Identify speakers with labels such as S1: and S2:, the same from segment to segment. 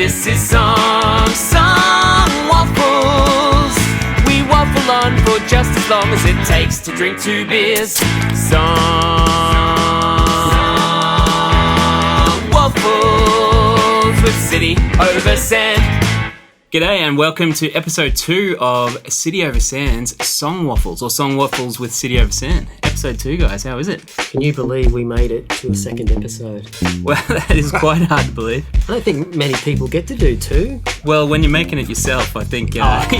S1: This is Song Waffles. We waffle on for just as long as it takes to drink 2 beers. Song Waffles with City Over Sand. G'day and welcome to episode 2 of City Over Sand's Song Waffles, or Song Waffles with City Over Sand. Episode 2, guys, how is it?
S2: Can you believe we made it to a second episode?
S1: Well, that is quite hard to believe.
S2: I don't think many people get to do 2.
S1: Well, when you're making it yourself, I think...
S2: Right.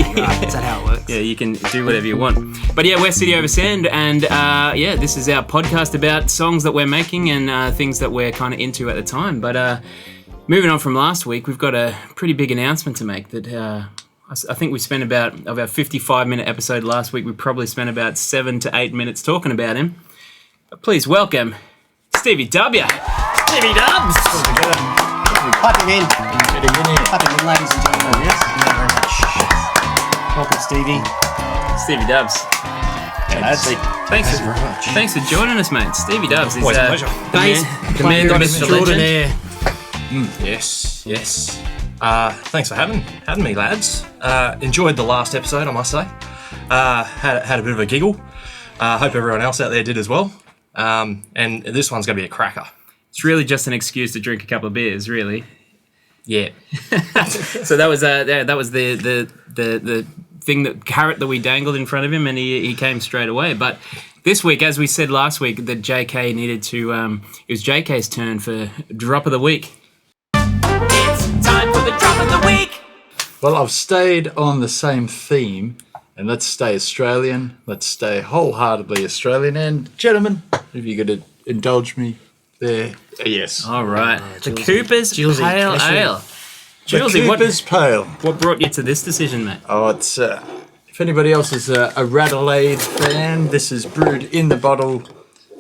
S2: Is that how it works?
S1: Yeah, you can do whatever you want. But yeah, we're City Over Sand, and this is our podcast about songs that we're making and things that we're kind of into at the time. But... moving on from last week, we've got a pretty big announcement to make that I think we spent of our 55-minute episode last week, we probably spent about 7 to 8 minutes talking about him. But please welcome Stevie W. Stevie Dubs!
S2: Piping in. Piping in, ladies and gentlemen. Yes, thank you very much. Welcome, Stevie.
S1: Stevie Dubs. Thanks very much. Thanks for joining us, mate. Stevie Dubs is
S3: always a pleasure.
S1: The man, the myth, the legend.
S3: Yes. Thanks for having me, lads. Enjoyed the last episode, I must say. Had a bit of a giggle. Hope everyone else out there did as well. And this one's going to be a cracker.
S1: It's really just an excuse to drink a couple of beers, really.
S3: Yeah.
S1: So that was the thing, that carrot that we dangled in front of him, and he came straight away. But this week, as we said last week, that JK needed to. It was JK's turn for drop of the week. Time for the drop of the week.
S4: Well, I've stayed on the same theme, and let's stay Australian. Let's stay wholeheartedly Australian. And gentlemen, if you could indulge me there. Yes.
S1: All right. The Cooper's Pale Ale.
S4: Julesy, Cooper's Pale.
S1: What brought you to this decision, mate?
S4: Oh, it's if anybody else is a Radelaide fan, this is brewed in the bottle.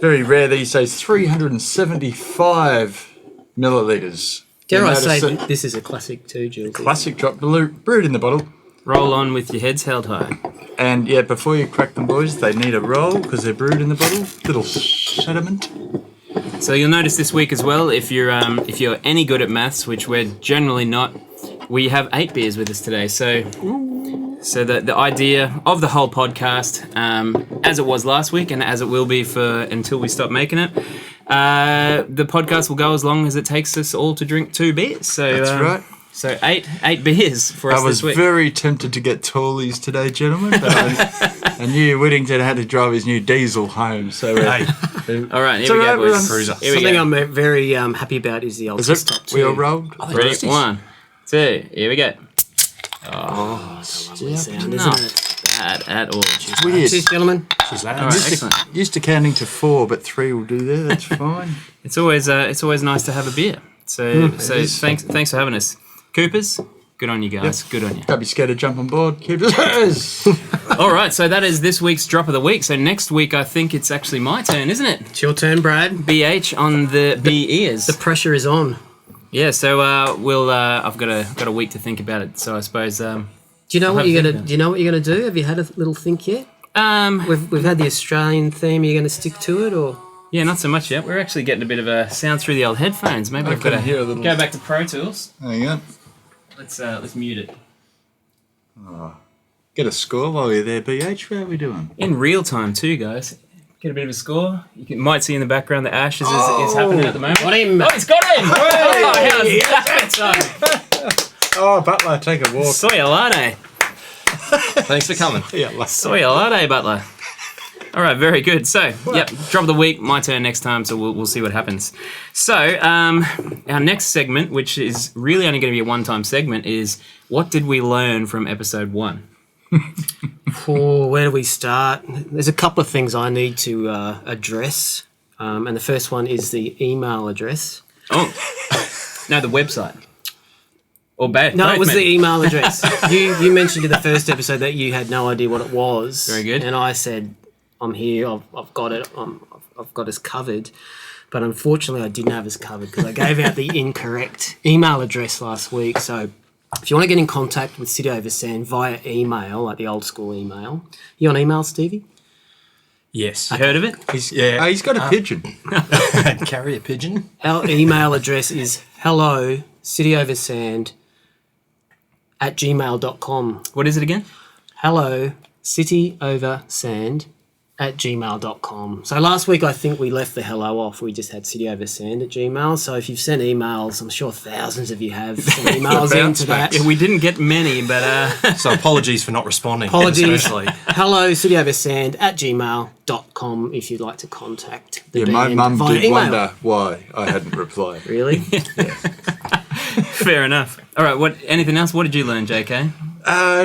S4: Very rare these days. 375 millilitres.
S2: Dare I say this is a classic too, Jules?
S4: Classic drop, brewed in the bottle.
S1: Roll on with your heads held high.
S4: And yeah, before you crack them, boys, they need a roll because they're brewed in the bottle. Little sediment. So
S1: you'll notice this week as well, if you're any good at maths, which we're generally not, we have 8 beers with us today. So the idea of the whole podcast, as it was last week and as it will be until we stop making it, the podcast will go as long as it takes us all to drink 2 beers. So
S4: that's right.
S1: So 8 beers for us this week.
S4: I was very tempted to get tallies today, gentlemen, but I knew Whittington had to drive his new diesel home. So
S1: all right, here we go, boys.
S3: Cruiser.
S2: Something I'm very happy about is the old stop too.
S4: We all rolled?
S1: Ready? 1, 2, here we go.
S2: Sound, isn't it?
S1: Bad at all.
S4: Weird.
S2: Cheers, gentlemen.
S1: All right, excellent.
S4: Used to counting to 4, but 3 will do there. That's fine.
S1: It's always nice to have a beer. So thanks for having us. Coopers, good on you guys. Yep. Good on you.
S4: Don't be scared to jump on board, Coopers.
S1: All right, so that is this week's drop of the week. So next week, I think it's actually my turn, isn't it?
S2: It's your turn, Brad.
S1: BH on the B ears.
S2: The pressure is on.
S1: Yeah, so I've got a week to think about it. So I suppose.
S2: Do you know what you're gonna do? Have you had a little think yet? We've had the Australian theme. Are you gonna stick to it or?
S1: Yeah, not so much yet. We're actually getting a bit of a sound through the old headphones. Maybe I've got to
S4: hear a little.
S1: Go back to Pro Tools.
S4: Hang on.
S1: Let's mute it.
S4: Oh, get a score while you're there, BH. How are we doing?
S1: In real time too, guys. Get a bit of a score. You might see in the background the Ashes is happening at the moment.
S2: Got him!
S1: Oh, he's got him!
S4: Hey!
S1: How's that?
S4: Oh, Butler, take a walk.
S1: Soya latte.
S3: Thanks for coming.
S1: Soya latte, Butler. All right, very good. So, drop of the week. My turn next time, so we'll see what happens. So, our next segment, which is really only going to be a one-time segment, is what did we learn from episode 1?
S2: Where do we start? There's a couple of things I need to address, and the first one is the email address.
S1: Oh, no, the website. Or bad?
S2: No, it was the email address. You mentioned in the first episode that you had no idea what it was.
S1: Very good.
S2: And I said, I'm here, I've got it, I've got us covered. But unfortunately, I didn't have us covered because I gave out the incorrect email address last week. So if you want to get in contact with City Over Sand via email, like the old school email, you on email, Stevie?
S3: Yes.
S1: You heard of it?
S4: He's got a pigeon.
S3: Carry a pigeon.
S2: Our email address is hellocityoversand hellocityoversand@gmail.com.
S1: What is it again?
S2: hellocityoversand@gmail.com. So last week I think we left the hello off. We just had cityoversand@gmail. So if you've sent emails, I'm sure thousands of you have sent emails into that.
S1: Yeah, we didn't get many, but
S3: So apologies for not responding.
S2: Apologies.
S3: Especially.
S2: hellocityoversand@gmail.com if you'd like to contact the
S4: Yeah, my
S2: band
S4: mum
S2: via
S4: did
S2: email.
S4: wonder why I hadn't replied.
S2: Really?
S1: fair enough. All right, anything else? What did you learn, JK?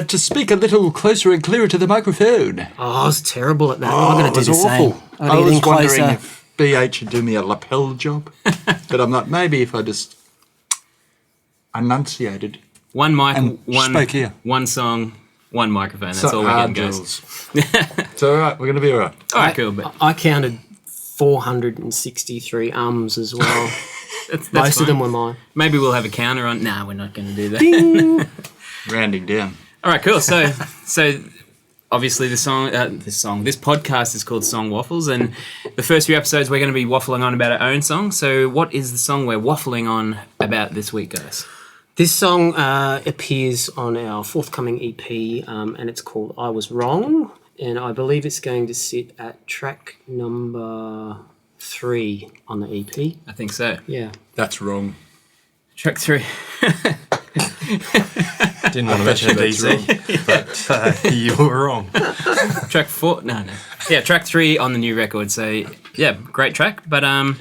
S4: To speak a little closer and clearer to the microphone.
S2: Oh, I was terrible at that. I'm going
S4: it
S2: to do
S4: was
S2: the
S4: awful.
S2: same.
S4: I
S2: I'll get
S4: was
S2: in
S4: wondering
S2: closer.
S4: if BH would do me a lapel job. But I'm like, maybe if I just enunciated.
S1: One mic,
S4: And spoke here.
S1: one song, one microphone. That's
S4: So
S1: all we're
S4: hard,
S1: getting, guys.
S4: Jules. It's all right. We're going to be all right.
S1: All right, cool. But
S2: I counted 463 as well.
S1: that's
S2: Most
S1: fine.
S2: of them were mine.
S1: Maybe we'll have a counter on. Nah, we're not going to do that.
S4: Rounding down.
S1: All right, cool. So obviously this podcast is called Song Waffles, and the first few episodes we're going to be waffling on about our own song. So what is the song we're waffling on about this week, guys?
S2: This song appears on our forthcoming EP, and it's called I Was Wrong, and I believe it's going to sit at track number 3 on the EP.
S1: I think so.
S2: Yeah.
S4: That's wrong.
S1: Track 3.
S3: Didn't want to mention it easy, but you were wrong.
S1: Track 4. No. Yeah, track 3 on the new record. So yeah, great track. But I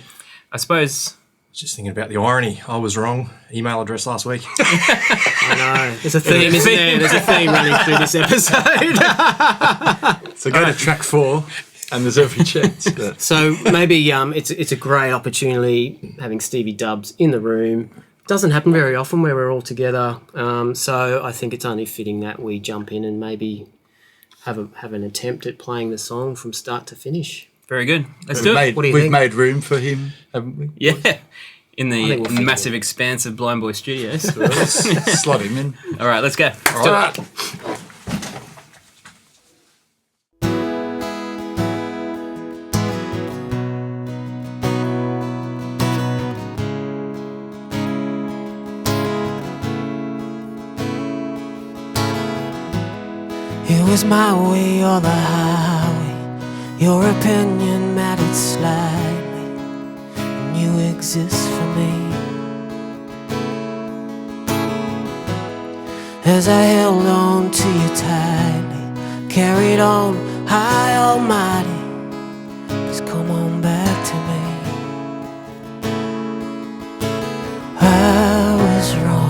S1: suppose.
S3: Just thinking about the irony. I was wrong. Email address last week.
S2: I know. There's a theme, isn't there? There's a theme running through this episode.
S4: So go to track 4, and there's every chance. That
S2: So maybe it's a great opportunity having Stevie Dubs in the room. Doesn't happen very often where we're all together. So I think it's only fitting that we jump in and maybe have an attempt at playing the song from start to finish.
S1: Very good. Let's do it.
S2: What do you
S4: we've
S2: think?
S4: made room for him, haven't we?
S1: Yeah. In the
S2: think we'll fit
S1: massive expanse of Blind Boy Studios.
S4: Slot him in.
S1: All right, let's go.
S4: All right.
S5: It was my way or the highway. Your opinion mattered slightly, and you exist for me. As I held on to you tightly, carried on high almighty, just come on back to me. I was wrong.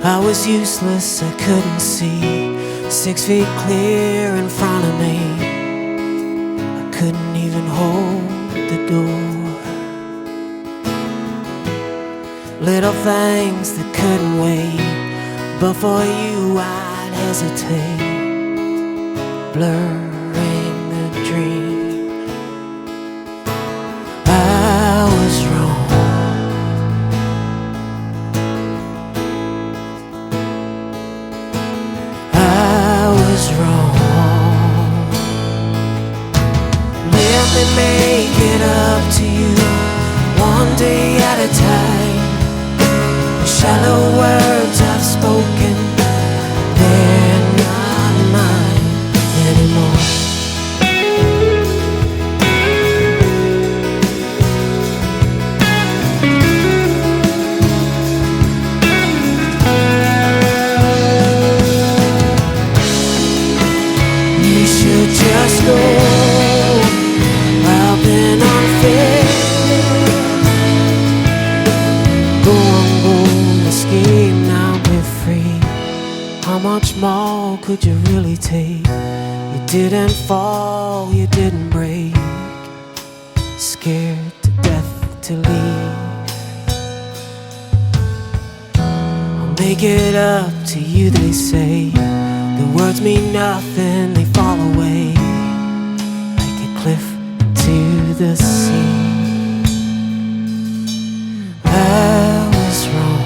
S5: I was useless, I couldn't see 6 feet clear in front of me. I couldn't even hold the door. Little things that couldn't wait, but for you I'd hesitate, blurring the dream. I was wrong. Make it up to you one day at a time. The shallow words I've spoken, they're not mine anymore. You should just go. Been unfair. Go on, go, escape now, be free. How much more could you really take? You didn't fall, you didn't break. Scared to death to leave. I'll make it up to you, they say. The words mean nothing, they fall away like a cliff to the sea. I was wrong.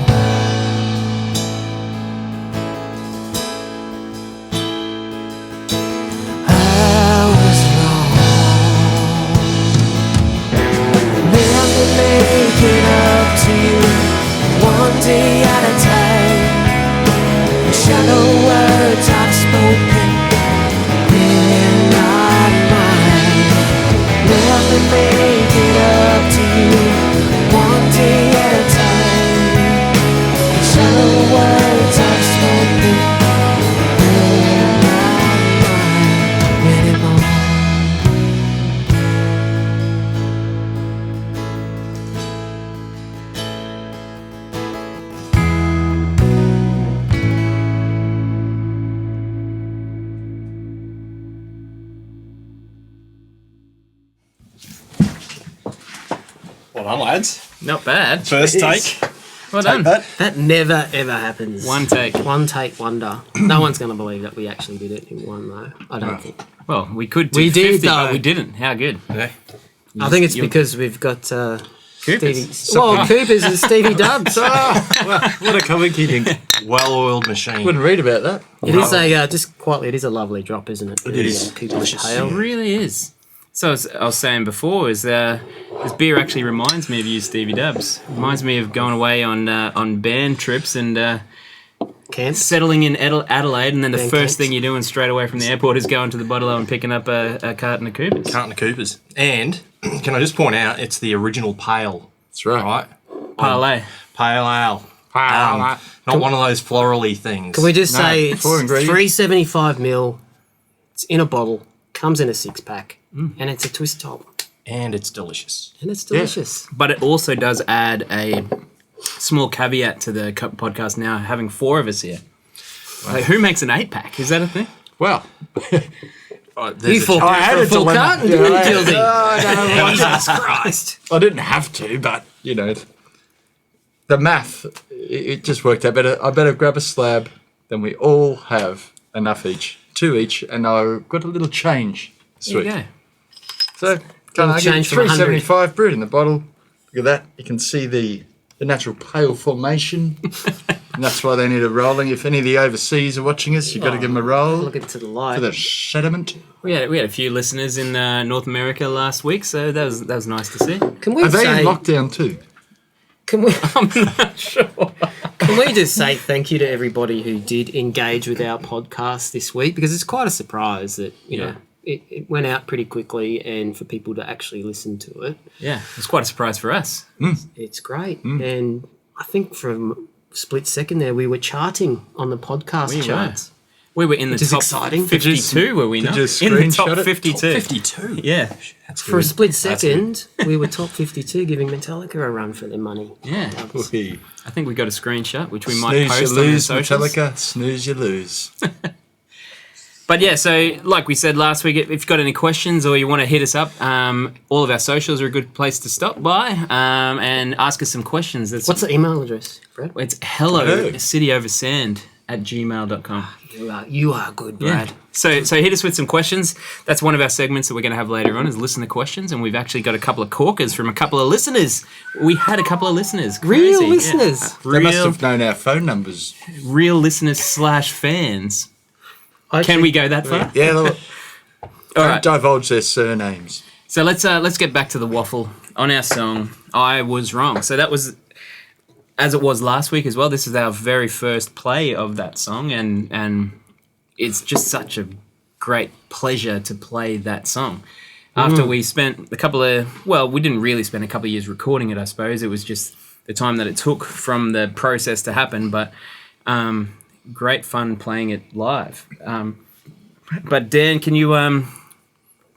S3: done, lads.
S1: Not bad.
S3: First take.
S1: Well done.
S2: That never ever happens.
S1: One take.
S2: One take wonder. No one's going to believe that we actually did it in one though. I don't think.
S1: Well, we could do
S2: We did,
S1: 50, but
S2: though.
S1: we didn't. How good.
S3: Yeah.
S2: I think it's because we've got Stevie.
S1: Coopers.
S2: Well, Coopers and Stevie Dubs.
S4: What a coincidence.
S3: Well-oiled machine.
S4: Wouldn't read about that.
S2: It is a just quietly. It is a lovely drop, isn't it?
S3: It is.
S2: Cooper's
S1: It
S2: Pale.
S1: really is. So as I was saying before, is this beer actually reminds me of you, Stevie Dubs. Reminds me of going away on band trips and
S2: Camps.
S1: settling in Adelaide, and then the
S2: Band
S1: first
S2: camps.
S1: thing you're doing straight away from the airport is going to the Bottle and picking up a carton of Coopers.
S3: Carton of Coopers. And can I just point out, it's the original pale,
S4: That's right.
S3: right?
S1: Parlay.
S3: Pale ale. Not one of those florally things.
S2: Can we just
S4: No,
S2: say it's
S4: 4 ingredients.
S2: 375ml? It's in a bottle. Comes in a 6-pack, and it's a twist top,
S3: And it's delicious.
S2: and it's delicious.
S1: But it also does add a small caveat to the podcast now, having 4 of us here. Like, who makes an 8-pack? Is that a thing?
S4: Well,
S2: You forked
S4: I
S2: out
S4: had
S2: for a
S4: it to
S2: full
S4: lemon.
S2: carton,
S4: Yeah,
S2: didn't
S4: I
S2: you,
S4: had-
S2: Gildy? Jesus Christ.
S4: I didn't have to, but, you know, the math, it just worked out better. I better grab a slab, then we all have enough each, 2 each, and I got a little change this
S1: There
S4: week.
S1: you go.
S4: So, can't argue.
S2: change from
S4: 375 brewed in the bottle. Look at that. You can see the natural pale formation. And that's why they need a rolling. If any of the overseas are watching us, you've got to give them a roll
S2: Look into the light.
S4: for the sediment.
S1: We had a few listeners in North America last week, so that was nice to see.
S2: Can we
S4: Are they
S2: say?
S4: in lockdown too?
S2: Can we?
S1: I'm not sure.
S2: Can we just say thank you to everybody who did engage with our podcast this week, because it's quite a surprise that you know it went out pretty quickly, and for people to actually listen to it,
S1: Yeah, it's quite a surprise for us.
S2: it's great. And I think from a split second there, we were charting on the podcast
S1: We were.
S2: charts.
S1: We were in the
S2: Which is
S1: top
S2: exciting.
S1: 52, were we
S4: Did
S1: not?
S4: you
S1: In the
S4: screenshot
S1: top
S4: it?
S1: 52.
S3: 52.
S1: Yeah,
S3: That's
S2: For a
S3: good.
S2: split
S3: That's good.
S2: second, we were top 52, giving Metallica a run for their money.
S1: yeah.
S4: Whee.
S1: I think we got a screenshot, which we might
S4: Snooze
S1: post
S4: you
S1: on our
S4: lose,
S1: socials.
S4: Metallica. Snooze you lose.
S1: But yeah, so like we said last week, if you've got any questions or you want to hit us up, all of our socials are a good place to stop by and ask us some questions.
S2: What's the email address, Brad?
S1: It's hellocityoversand@gmail.com.
S2: You are good, Brad.
S1: So hit us with some questions. That's one of our segments that we're going to have later on is listener questions, and we've actually got a couple of corkers from a couple of listeners. We had a couple of listeners.
S2: Real
S1: Crazy, yeah.
S2: listeners.
S4: They must
S1: Real,
S4: have known our phone numbers.
S1: real listeners / fans. Can we go that far?
S4: Yeah, look,
S1: All
S4: don't
S1: right.
S4: divulge their surnames.
S1: So let's get back to the waffle on our song. I Was Wrong. So that was, as it was last week as well. This is our very first play of that song, and it's just such a great pleasure to play that song. After we spent we didn't really spend a couple of years recording it, I suppose. It was just the time that it took from the process to happen, but great fun playing it live. But Dan, can you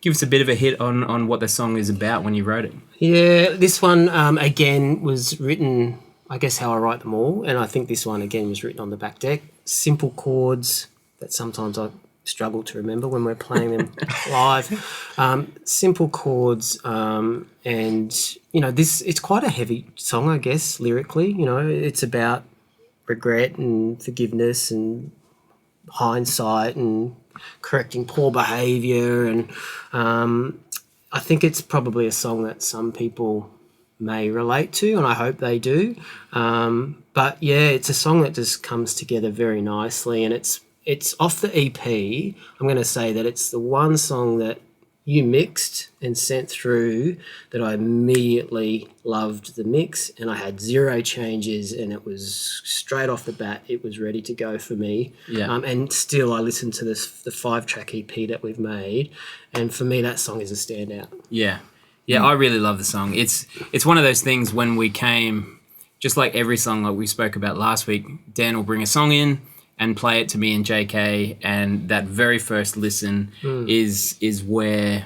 S1: give us a bit of a hit on what the song is about when you wrote it?
S2: Yeah, this one, again, was written, I guess, how I write them all. And I think this one, again, was written on the back deck. Simple chords that sometimes I struggle to remember when we're playing them live. Simple chords. And, you know, it's quite a heavy song, I guess, lyrically. You know, it's about regret and forgiveness and hindsight and correcting poor behaviour. And I think it's probably a song that some people may relate to, and I hope they do. But yeah, it's a song that just comes together very nicely, and it's off the EP. I'm going to say that it's the one song that you mixed and sent through that I immediately loved the mix, and I had 0 changes, and it was straight off the bat, it was ready to go for me.
S1: Yeah.
S2: And still I listened to the 5-track EP that we've made, and for me that song is a standout.
S1: Yeah. Yeah, I really love the song. It's one of those things when we came, just like every song like we spoke about last week, Dan will bring a song in and play it to me and JK, and that very first listen is where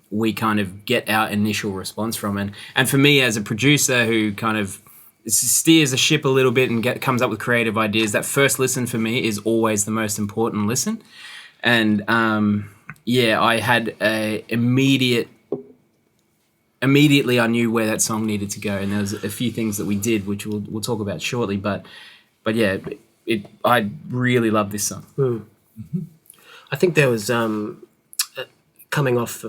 S1: we kind of get our initial response from it. And for me as a producer who kind of steers the ship a little bit and comes up with creative ideas, that first listen for me is always the most important listen. And I had a immediate immediately I knew where that song needed to go, and there was a few things that we did, which we'll talk about shortly. But yeah, I really love this song.
S2: Mm-hmm. I think there was coming off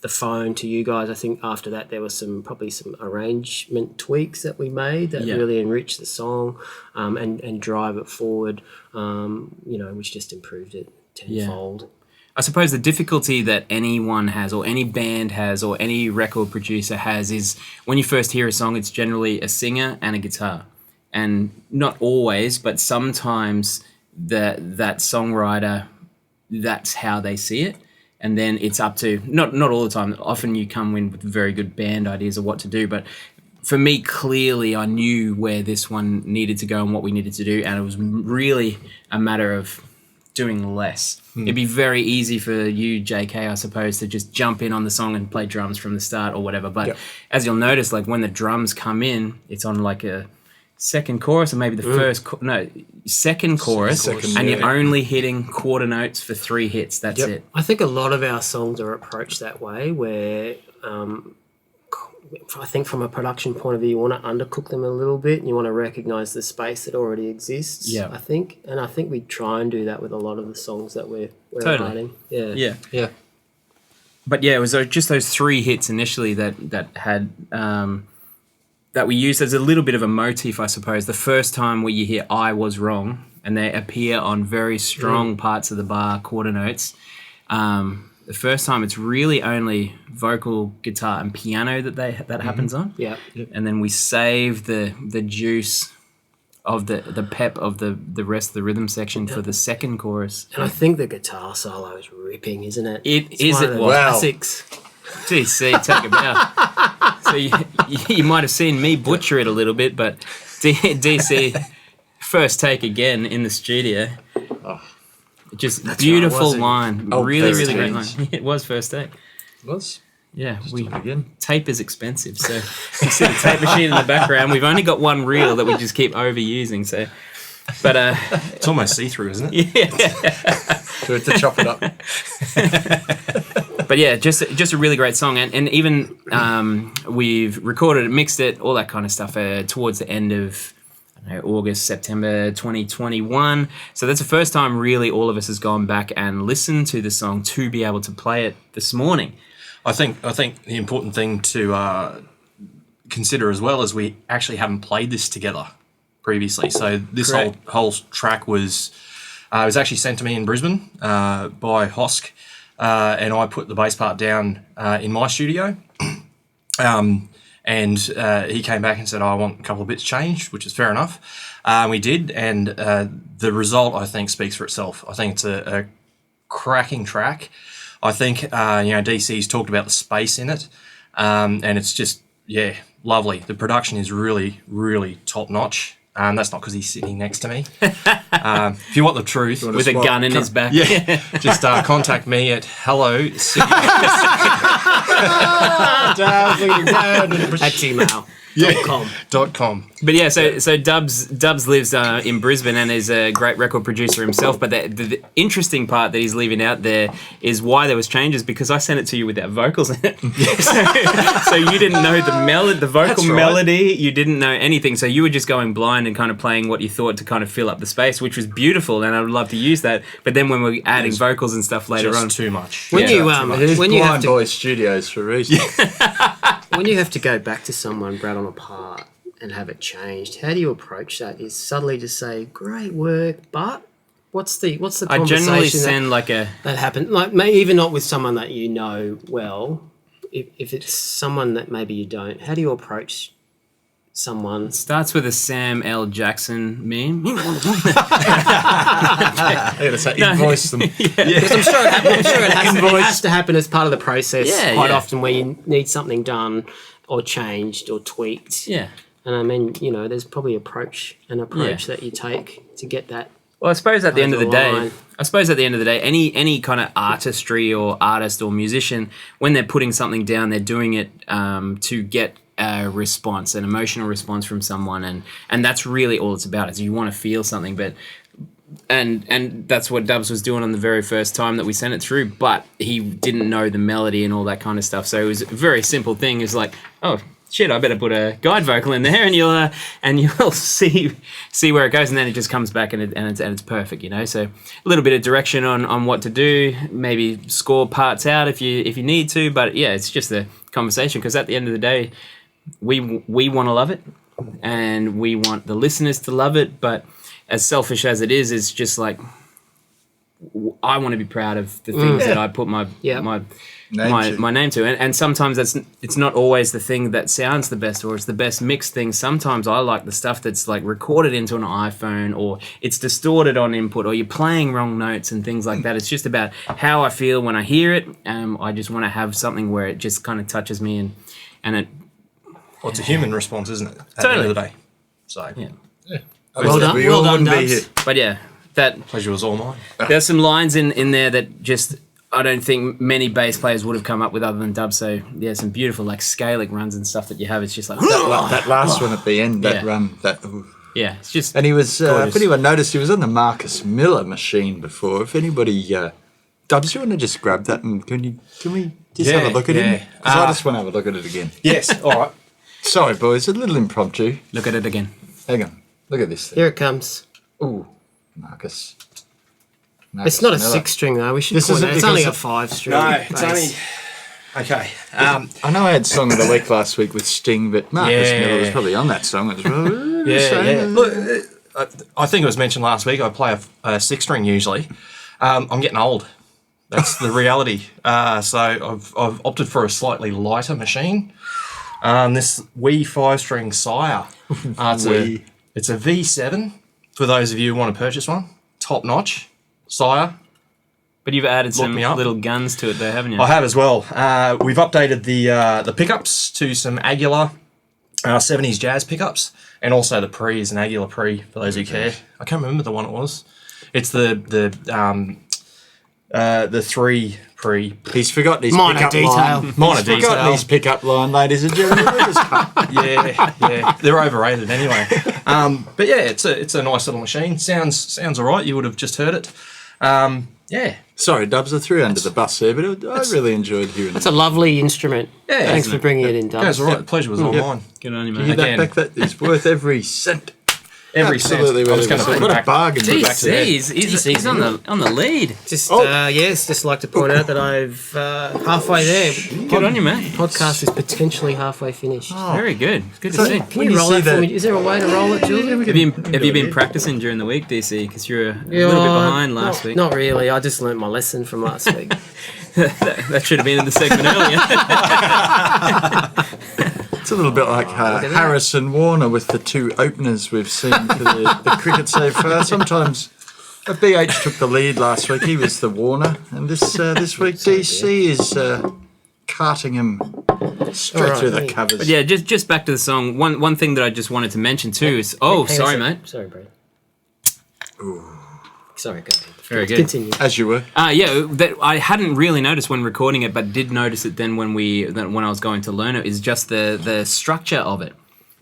S2: the phone to you guys. I think after that there was probably some arrangement tweaks that we made that really enriched the song and drive it forward. Which just improved it tenfold.
S1: I suppose the difficulty that anyone has, or any band has, or any record producer has, is when you first hear a song, it's generally a singer and a guitar. And not always, but sometimes that songwriter, that's how they see it. And then it's up to, not all the time, often you come in with very good band ideas of what to do, but for me, clearly, I knew where this one needed to go and what we needed to do, and it was really a matter of doing less. It'd be very easy for you, JK, I suppose, to just jump in on the song and play drums from the start or whatever. But as you'll notice, like when the drums come in, it's on like a second chorus or maybe the second chorus, and you're only hitting quarter notes for 3 hits. That's it.
S2: I think a lot of our songs are approached that way, where I think from a production point of view, you want to undercook them a little bit and you want to recognise the space that already exists, I think. And I think we try and do that with a lot of the songs that we're writing. Yeah.
S1: But yeah, it was just those 3 hits initially that had... that we used as a little bit of a motif, I suppose. The first time where you hear I was wrong, and they appear on very strong parts of the bar, quarter notes. The first time it's really only vocal, guitar, and piano that happens on.
S2: Yeah.
S1: And then we save the juice of the pep of the rest of the rhythm section for the second chorus.
S2: And I think the guitar solo is ripping, isn't it?
S1: It's one of the
S2: classics.
S1: DC, take a bow. So you might have seen me butcher it a little bit, but DC, first take again in the studio. Just that's beautiful line. Really great line. It was first take.
S4: It was?
S1: Yeah. Tape is expensive, so you see the tape machine in the background. We've only got one reel that we just keep overusing, so... But
S3: it's almost see-through, isn't it?
S1: Yeah.
S4: So to chop it up.
S1: But yeah, just a really great song, and even we've recorded it, mixed it, all that kind of stuff towards the end of August, September 2021. So that's the first time really all of us has gone back and listened to the song to be able to play it this morning.
S3: I think the important thing to consider as well is we actually haven't played this together previously. So this whole track was actually sent to me in Brisbane by Hosk, and I put the bass part down in my studio. And he came back and said, I want a couple of bits changed, which is fair enough. We did, and the result, I think, speaks for itself. I think it's a cracking track. I think, DC's talked about the space in it, and it's just, lovely. The production is really, really top-notch. That's not because he's sitting next to me. If you want the truth,
S1: with a gun in his back,
S3: just contact me at hellocityoversand@gmail.com.
S1: But yeah, so Dubs lives in Brisbane and is a great record producer himself. But the interesting part that he's leaving out there is why there was changes, because I sent it to you without vocals in it. so you didn't know the vocal melody. You didn't know anything. So you were just going blind and kind of playing what you thought to kind of fill up the space, which was beautiful, and I would love to use that. But then when we're adding vocals and stuff later on,
S3: too much.
S2: When you
S4: Blind Boys Studios for a reason.
S2: When you have to go back to someone, Brad, on a part and have it changed, how do you approach that? Is subtly just say, "Great work," but what's the conversation?
S1: I generally send that
S2: happens, like maybe even not with someone that you know well. If it's someone that maybe you don't, how do you approach someone?
S1: It starts with a Sam L. Jackson meme.
S3: I gotta say, invoice them.
S2: Because I'm sure it has to happen as part of the process quite often, where you need something done or changed or tweaked.
S1: Yeah.
S2: And I mean, there's probably an approach that you take to get that.
S1: Well, I suppose at the end of the day, any kind of artistry or artist or musician, when they're putting something down, they're doing it to get a response, an emotional response from someone, and that's really all it's about. Is you want to feel something, but and that's what Dubs was doing on the very first time that we sent it through, but he didn't know the melody and all that kind of stuff. So it was a very simple thing. It's like, oh shit, I better put a guide vocal in there, and you'll see where it goes, and then it just comes back and it's perfect, you know. So a little bit of direction on what to do, maybe score parts out if you need to, but yeah, it's just a conversation, because at the end of the day, we want to love it, and we want the listeners to love it, but as selfish as it is, it's just like I want to be proud of the things that I put my name to, and sometimes it's not always the thing that sounds the best or it's the best mixed thing. Sometimes I like the stuff that's like recorded into an iPhone, or it's distorted on input, or you're playing wrong notes and things like that. It's just about how I feel when I hear it. I just want to have something where it just kind of touches me, and it.
S3: Well, it's a human response, isn't it? At
S1: Totally.
S3: the end of the day. So
S1: Yeah.
S2: Well done.
S4: We
S2: Well
S4: all
S2: done,
S4: wouldn't be
S2: Dubs.
S4: here.
S1: But yeah, that
S3: pleasure was all mine.
S1: there's some lines in there that just I don't think many bass players would have come up with other than Dubs. So yeah, some beautiful like scaling runs and stuff that you have. It's just like
S4: That last one at the end, that
S1: Yeah.
S4: run,
S1: yeah, it's just
S4: and he was.
S1: Gorgeous.
S4: If anyone noticed, he was on the Marcus Miller machine before. If anybody, Dubs, you want to just grab that and can we just have a look at him? 'Cause I just want to have a look at it again.
S3: Yes, all right.
S4: Sorry, boys, a little impromptu.
S1: look at it again.
S4: Hang on, look at this thing.
S2: Here it comes.
S4: Ooh, Marcus.
S2: It's not a
S4: Miller.
S2: 6-string though. We should
S4: This
S2: point
S4: isn't
S2: out. It's only a
S4: because
S2: 5-string.
S3: No, it's
S2: bass.
S3: only... Okay.
S4: I know I had Song of the Week last week with Sting, but Marcus
S3: Yeah.
S4: Miller was probably on that song as well.
S3: Yeah. Look, I think it was mentioned last week, I play a 6-string usually. I'm getting old. That's the reality. So I've opted for a slightly lighter machine. This wee 5-string Sire. It's a V7, for those of you who want to purchase one. Top notch. Sire.
S1: But you've added
S3: Look
S1: some
S3: me up.
S1: little guns to it there, haven't you?
S3: I have as well. We've updated the pickups to some Aguilar 70s jazz pickups, and also the pre is an Aguilar pre, for those who care. I can't remember the one it was. It's the 3 pre.
S4: He's forgotten his
S2: Minor
S4: pickup
S2: detail.
S4: line.
S3: Minor
S4: He's forgotten
S3: detail.
S4: his pickup line, ladies and gentlemen.
S3: Yeah, they're overrated anyway. But yeah, it's a nice little machine. Sounds alright. You would have just heard it. Yeah.
S4: Sorry, Dubs, I threw you under the bus there, but I really enjoyed hearing
S2: It's
S4: it.
S2: a lovely instrument.
S3: Yeah,
S2: Thanks
S3: isn't
S2: for bringing it in, Dubs.
S3: That's all right. The pleasure was all mine.
S1: Good on you,
S4: You
S1: mate.
S4: hear that
S3: Again.
S4: back? That is worth every cent.
S3: Every cent.
S4: Absolutely
S3: I was
S4: worth
S3: going
S4: every
S3: to
S4: cent.
S3: put
S4: What a
S3: back.
S4: bargain. to back to that.
S1: he's on the lead.
S2: Just
S4: Oh.
S2: yes, just like to point out that I've halfway there.
S1: Good on you, mate.
S2: Podcast is potentially halfway finished.
S1: Very good. Good to
S4: So-
S1: see.
S2: Can
S4: When
S2: you
S4: you
S2: roll
S4: see
S2: that for
S4: that-
S2: me? Is there a way to roll it, Julie?
S1: Have you been practicing during the week, DC? Because you're a little bit behind last week.
S2: Not really. I just learnt my lesson from last week.
S1: That should have been in the segment earlier.
S4: It's a little bit like Harrison Warner with the 2 openers we've seen for the cricket so far. Sometimes BH took the lead last week. He was the Warner. And this week DC is carting him straight
S2: All right,
S4: through the
S2: mate.
S4: covers.
S1: But yeah, just back to the song. One thing that I just wanted to mention too is
S2: Hang on a
S1: sorry,
S2: sec.
S1: mate.
S2: Sorry, Brad. Sorry, go ahead.
S1: Very good.
S2: Continue.
S4: As you were.
S1: Yeah, that I hadn't really noticed when recording it, but did notice it then when I was going to learn it. Is just the structure of it.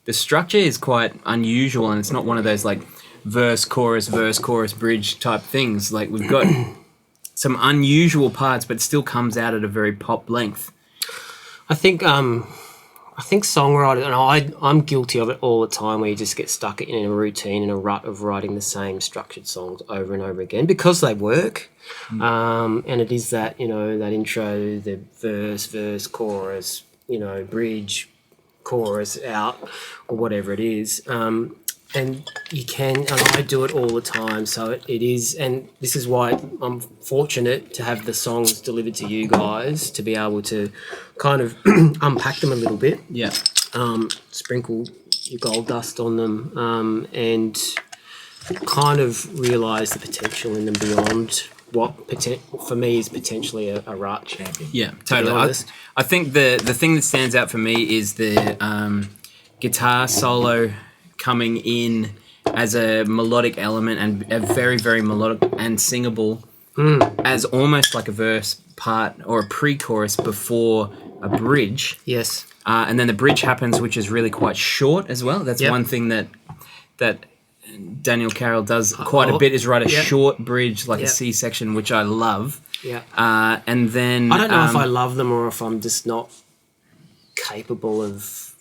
S1: The structure is quite unusual, and it's not one of those like verse, chorus, bridge type things. Like we've got some unusual parts, but it still comes out at a very pop length.
S2: I think songwriting, and I'm guilty of it all the time, where you just get stuck in a routine, in a rut of writing the same structured songs over and over again because they work. And it is that, that intro, the verse, chorus, bridge, chorus out, or whatever it is. And you can, and I do it all the time. So it is, and this is why I'm fortunate to have the songs delivered to you guys, to be able to kind of unpack them a little bit,
S1: Yeah.
S2: sprinkle your gold dust on them, and kind of realise the potential in them beyond what for me is potentially a rut champion.
S1: Yeah, totally.
S2: honest.
S1: I think the thing that stands out for me is the guitar solo coming in as a melodic element, and a very, very melodic and singable as almost like a verse part or a pre-chorus before a bridge.
S2: Yes.
S1: And then the bridge happens, which is really quite short as well. That's
S2: Yep.
S1: one thing that Daniel Carroll does quite a bit is write a short bridge, like a C section, which I love.
S2: Yeah.
S1: And then
S2: I don't know if I love them or if I'm just not capable of,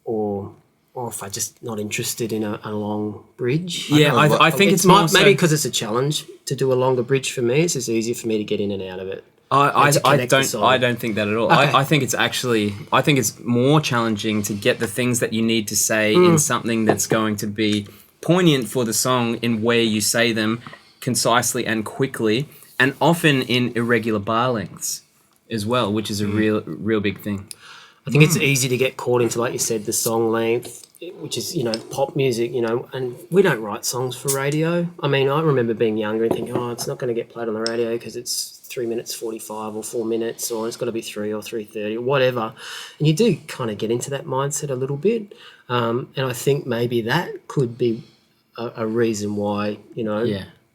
S2: or if I'm just not interested in a long bridge.
S1: Yeah, I think it's more
S2: maybe because it's a challenge to do a longer bridge for me. It's just easier for me to get in and out of it.
S1: I don't think that at all. Okay. I think it's more challenging to get the things that you need to say in something that's going to be poignant for the song in where you say them concisely and quickly, and often in irregular bar lengths as well, which is a real big thing.
S2: I think it's easy to get caught into, like you said, the song length, which is, pop music, and we don't write songs for radio. I mean, I remember being younger and thinking, it's not going to get played on the radio because it's 3 minutes 45 or 4 minutes, or it's got to be 3 or 3:30 or whatever. And you do kind of get into that mindset a little bit. And I think maybe that could be a reason why,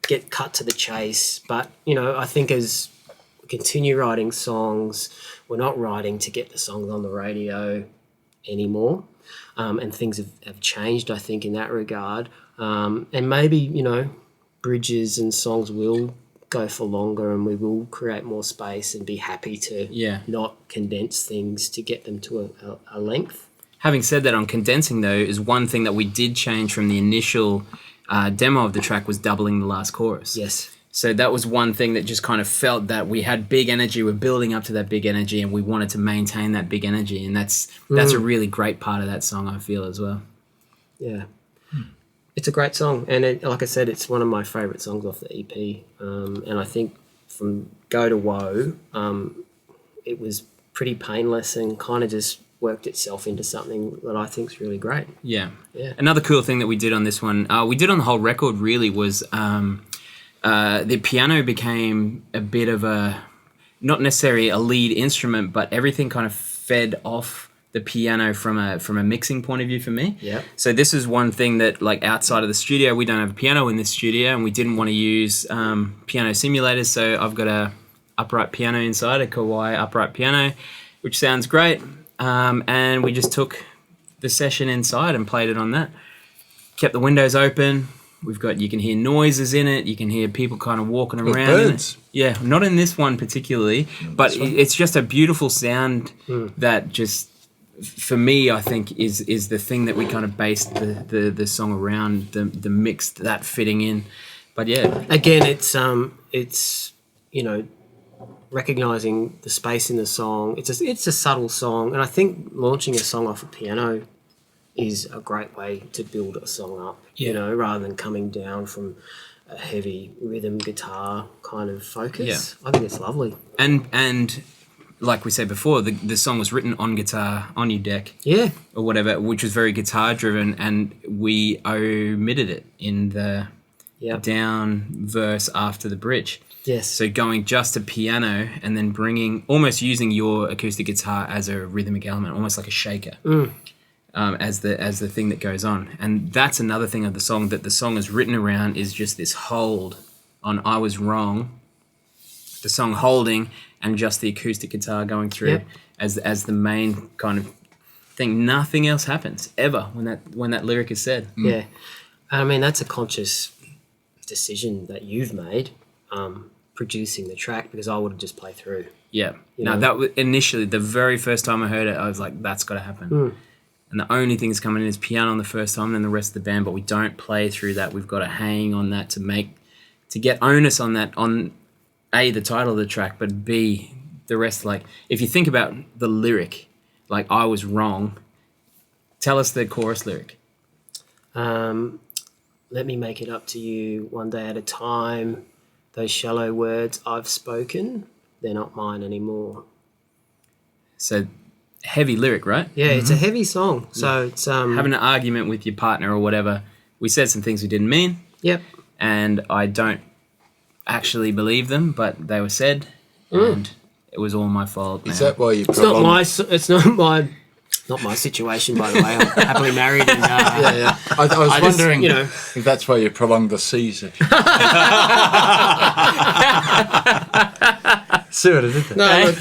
S2: get cut to the chase. But, I think as we continue writing songs, we're not writing to get the songs on the radio anymore. And things have changed, I think, in that regard. And maybe, bridges and songs will go for longer, and we will create more space and be happy to not condense things to get them to a length.
S1: Having said that, on condensing, though, is one thing that we did change from the initial demo of the track was doubling the last chorus.
S2: Yes.
S1: So that was one thing that just kind of felt that we had big energy, we're building up to that big energy, and we wanted to maintain that big energy. And that's a really great part of that song, I feel, as well.
S2: Yeah. It's a great song. And like I said, it's one of my favourite songs off the EP. And I think from Go to Woe, it was pretty painless and kind of just worked itself into something that I think is really great.
S1: Yeah. Another cool thing that we did on this one, we did on the whole record really, was the piano became a bit of not necessarily a lead instrument, but everything kind of fed off the piano from a mixing point of view for me.
S2: Yeah.
S1: So this is one thing that, like, outside of the studio, we don't have a piano in this studio, and we didn't want to use piano simulators, so I've got a upright piano inside, a Kawai upright piano, which sounds great. And we just took the session inside and played it on that. Kept the windows open. You can hear noises in it. You can hear people kind of walking around.
S4: Birds.
S1: In it. Yeah, not in this one particularly, but it's just a beautiful sound that just, for me, I think is the thing that we kind of based the song around, the mix, that fitting in. But yeah,
S2: again, it's recognizing the space in the song. It's a subtle song, and I think launching a song off a piano is a great way to build a song up, rather than coming down from a heavy rhythm guitar kind of focus. I think it's lovely.
S1: And like we said before, the song was written on guitar, on your deck, or whatever, which was very guitar driven, and we omitted it in the down verse after the bridge.
S2: Yes.
S1: So going just to piano and then almost using your acoustic guitar as a rhythmic element, almost like a shaker. As the thing that goes on. And that's another thing of the song that the song is written around, is just this hold on I was wrong, the song holding, and just the acoustic guitar going through as the main kind of thing. Nothing else happens ever when that lyric is said.
S2: Yeah. I mean, that's a conscious decision that you've made, producing the track, because I would have just played through.
S1: Yeah. That was initially, the very first time I heard it, I was like, that's got to happen. And the only thing that's coming in is piano on the first time, and the rest of the band, but we don't play through that. We've got to hang on that to get onus on that, on A, the title of the track, but B, the rest. Like, if you think about the lyric, like, I was wrong, tell us the chorus lyric.
S2: Let me make it up to you one day at a time. Those shallow words I've spoken, they're not mine anymore.
S1: So, heavy lyric, right?
S2: Yeah, it's a heavy song. So it's
S1: having an argument with your partner or whatever. We said some things we didn't mean.
S2: Yep.
S1: And I don't actually believe them, but they were said, and it was all my fault.
S4: Is that why you?
S2: It's not my situation, by the way. I'm happily married. And,
S4: I was wondering, if that's why you prolonged the season. See what I did there?
S2: No, look,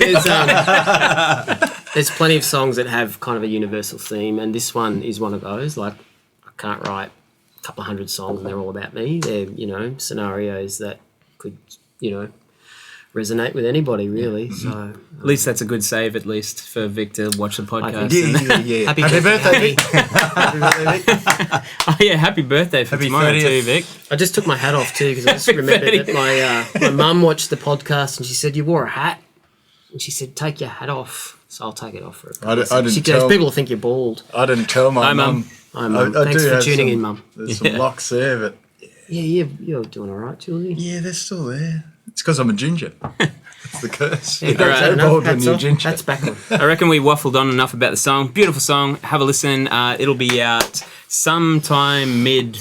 S2: there's plenty of songs that have kind of a universal theme, and this one is one of those. Like, I can't couple of hundred songs and they're all about me. They're, scenarios that could, resonate with anybody, really. So
S1: At least that's a good save, at least, for Vic to watch the podcast.
S4: Yeah.
S2: Happy
S4: birthday, Vic. Happy birthday, Vic.
S1: Oh, yeah, happy birthday for tomorrow
S4: 30th.
S1: too, Vic.
S2: I just took my hat off too because I just remembered that my mum watched the podcast and she said, "You wore a hat," and she said, "Take your hat off." So I'll take it off for her.
S4: I didn't
S2: She
S4: tell-
S2: goes, "People think you're bald."
S4: I didn't tell my
S1: Hi, Mum.
S4: mum.
S2: Hi, Mum.
S4: I
S2: Thanks
S4: do
S2: for
S4: have
S2: tuning
S4: some-
S2: in, Mum.
S4: There's some locks there, but
S2: Yeah, you're doing all right, Julie.
S4: yeah, they're still there. It's because I'm a ginger. That's the curse.
S2: Yeah,
S4: You don't
S1: right.
S4: go
S2: enough.
S4: bald when
S2: Hats
S4: you're
S2: off.
S4: ginger.
S2: That's back on.
S1: I reckon we waffled on enough about the song. Beautiful song. Have a listen. It'll be out sometime mid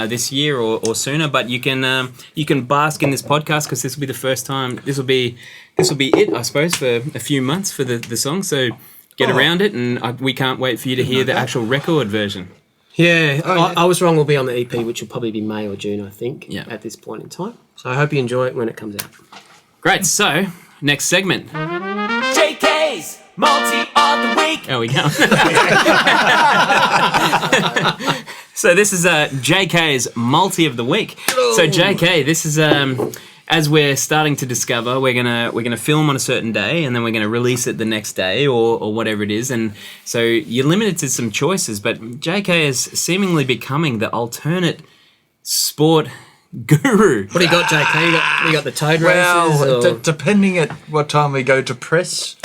S1: this year or sooner. But you can bask in this podcast because this will be the first time. This will be it, I suppose, for a few months for the song. So get around it, and we can't wait for you to hear the actual record version.
S2: Yeah, I was wrong. We'll be on the EP, which will probably be May or June, I think,
S1: Yeah.
S2: at this point in time. So I hope you enjoy it when it comes out.
S1: Great. So next segment.
S5: JK's multi of the week.
S1: There we go. So this is JK's multi of the week. So JK, this is as we're starting to discover, we're gonna film on a certain day and then we're gonna release it the next day or whatever it is. And so you're limited to some choices, but JK is seemingly becoming the alternate sport guru.
S2: What do you got, JK? You got the toad races?
S4: Well,
S2: or-
S4: depending at what time we go to press,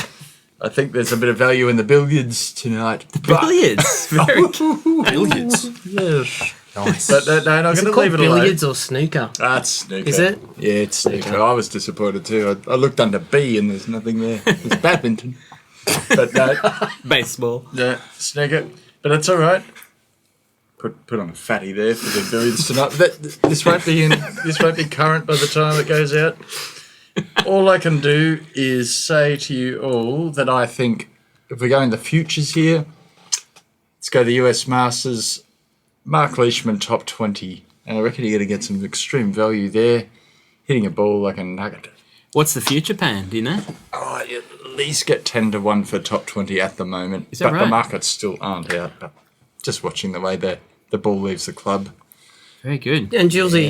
S4: I think there's a bit of value in the billiards tonight.
S1: Billiards. Very
S3: Billiards.
S4: Yes.
S3: Nice.
S4: But no, I'm
S2: Is
S4: going
S2: it
S4: to leave
S2: called
S4: it alone.
S2: billiards or snooker?
S4: That's snooker.
S2: Is it?
S4: Yeah, it's snooker. I was disappointed too. I looked under B and there's nothing there. It's badminton. But no,
S1: baseball.
S4: yeah, snooker. But it's all right. Put on a fatty there for the billiards tonight. This won't be current by the time it goes out. All I can do is say to you all that I think if we're going the futures here, let's go the US Masters. Mark Leishman top 20, and I reckon you're going to get some extreme value there, hitting a ball like a nugget.
S1: What's the future pan? Do you know?
S4: Oh, you at least get 10 to 1 for top 20 at the moment.
S1: Is that
S4: but
S1: right?
S4: the markets still aren't out. But just watching the way the ball leaves the club.
S1: Very good.
S2: And Julesy,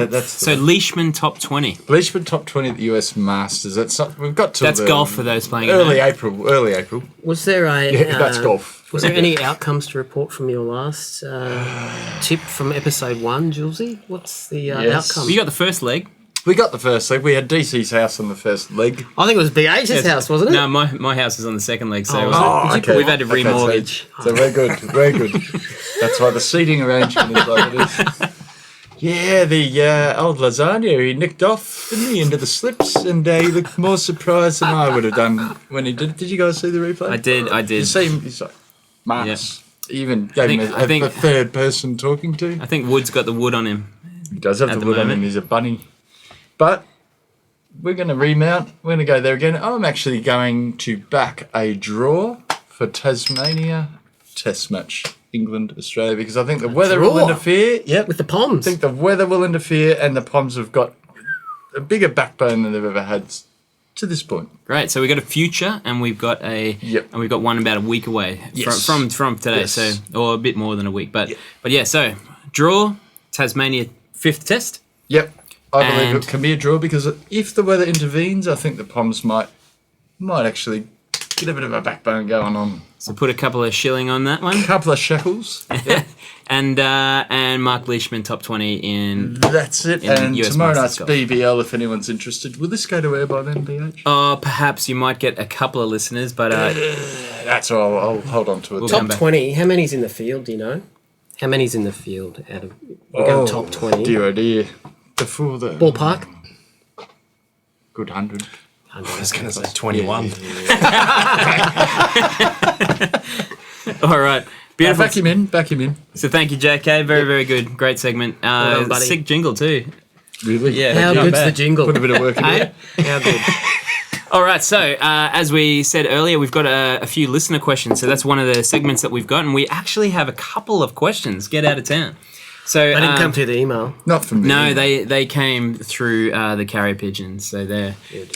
S4: That's
S1: So Leishman top 20.
S4: Leishman top 20 at the US Masters. That's not, we've got to
S1: That's golf for those playing at
S4: early
S1: home.
S4: April.
S2: was there a...
S4: Yeah, that's golf.
S2: Was there any outcomes to report from your last tip from episode 1, Julesy? What's the
S4: Yes.
S2: outcome?
S1: You got the first leg.
S4: We got the first leg. We had DC's house on the first leg.
S2: I think it was BH's house, wasn't it?
S1: No, my house is on the second leg, so
S2: Oh,
S1: we've had to remortgage.
S4: So we're good. We're good. That's why the seating arrangement is like it is. Yeah, the old lasagna, he nicked off, didn't he, into the slips, and he looked more surprised than I would have done when he did it. Did you guys see the replay?
S1: I did.
S4: You see him, he's like, Marcus. He even gave him
S1: I think-
S4: a third person talking to.
S1: I think Wood's got the wood on him.
S4: He does have
S1: at
S4: the
S1: the
S4: wood on him,
S1: moment.
S4: he's a bunny. But we're going to remount. We're going to go there again. I'm actually going to back a draw for Tasmania Test match, England, Australia, because I think the weather will
S2: draw?
S4: interfere. Yep.
S2: With the Poms.
S4: I think the weather will interfere, and the Poms have got a bigger backbone than they've ever had to this point.
S1: Great. So we got a future, and we've got one about a week away
S4: Yes.
S1: from today.
S4: Yes.
S1: So or a bit more than a week, but yeah. So draw Tasmania 5th test.
S4: Yep. I believe
S1: And-
S4: it can be a draw because if the weather intervenes, I think the Poms might actually get a bit of a backbone going on.
S1: So put a couple of shilling on that one,
S4: Couple of shekels. Yep.
S1: and Mark Leishman top 20 in.
S4: That's it.
S1: In the
S4: And
S1: US
S4: tomorrow
S1: Masters
S4: night's BBL if anyone's interested. Will this go to air by then, BH?
S1: Perhaps you might get a couple of listeners, but
S4: That's all. I'll hold on to it.
S1: We'll
S2: top
S1: come back.
S2: 20. How many's in the field, do you know? How many's in the field out of... We're going top 20.
S4: Dear, oh dear. Before the
S2: Ballpark?
S4: good 100.
S3: I was going to say 21.
S1: all right. Beautiful.
S4: Back him in.
S1: So thank you, JK. Very, very good. Great segment.
S2: done, buddy.
S1: Sick jingle too.
S4: Really?
S1: Yeah.
S2: How
S1: not
S2: good's
S1: bad.
S2: the jingle?
S4: Put a bit of work in it.
S2: How good?
S1: All right. So as we said earlier, we've got a few listener questions. So that's one of the segments that we've got, and we actually have a couple of questions. Get out of town. So
S2: They didn't come through the email.
S4: Not from me.
S1: No, they came through the carrier pigeons. So they're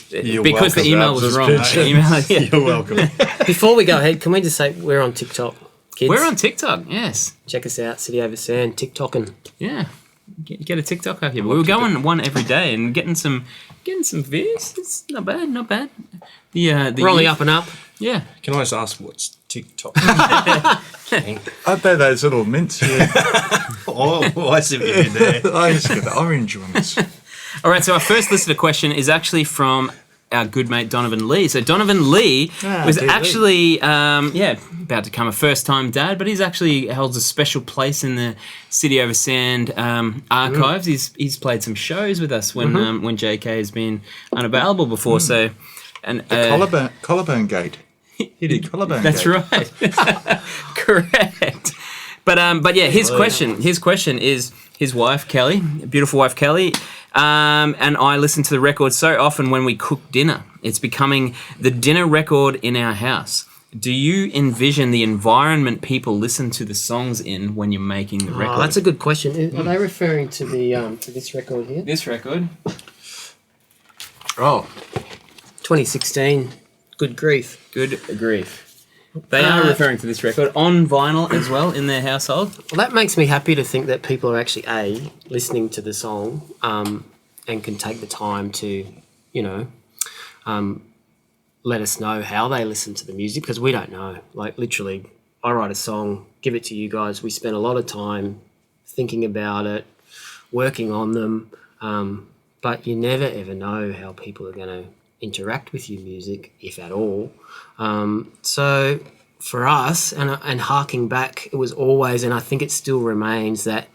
S3: You're
S1: because the
S3: welcome.
S1: email was
S4: Those
S1: wrong.
S4: pigeons.
S1: Email, yeah.
S3: You're welcome.
S2: Before we go ahead, can we just say we're on TikTok? kids.
S1: We're on TikTok, yes.
S2: Check us out, City Over Sand, TikToking.
S1: Yeah. Get a TikTok up here. We were going one every day and getting some views. It's not bad, not bad. The
S2: We're on the up and up.
S1: Yeah.
S3: Can I just ask what's TikTok?
S4: Aren't they those little mints? Yeah.
S3: Oh, I see what you did there.
S4: I just got the orange ones.
S1: All right, so our first listener question is actually from our good mate Donovan Lee. So Donovan Lee was
S2: dude,
S1: actually, about to become a first-time dad, but he's actually holds a special place in the City Over Sand archives. He's played some shows with us when JK has been unavailable before. So, and
S4: Collarbone gate. He did collarbone
S1: that's
S4: gate.
S1: right, correct. But yeah, his question is his wife Kelly, beautiful wife Kelly. And I listen to the record so often when we cook dinner. It's becoming the dinner record in our house. Do you envision the environment people listen to the songs in when you're making the record?
S2: Oh, that's a good question. Are they referring to the to this record here?
S1: This record?
S4: Oh,
S2: 2016. Good grief.
S1: Good grief. They are referring to this record on vinyl as well in their household.
S2: Well, that makes me happy to think that people are actually listening to the song and can take the time to, let us know how they listen to the music, because we don't know. Like, literally, I write a song, give it to you guys. We spend a lot of time thinking about it, working on them, but you never ever know how people are going to interact with your music, if at all. So for us, and harking back, it was always, and I think it still remains, that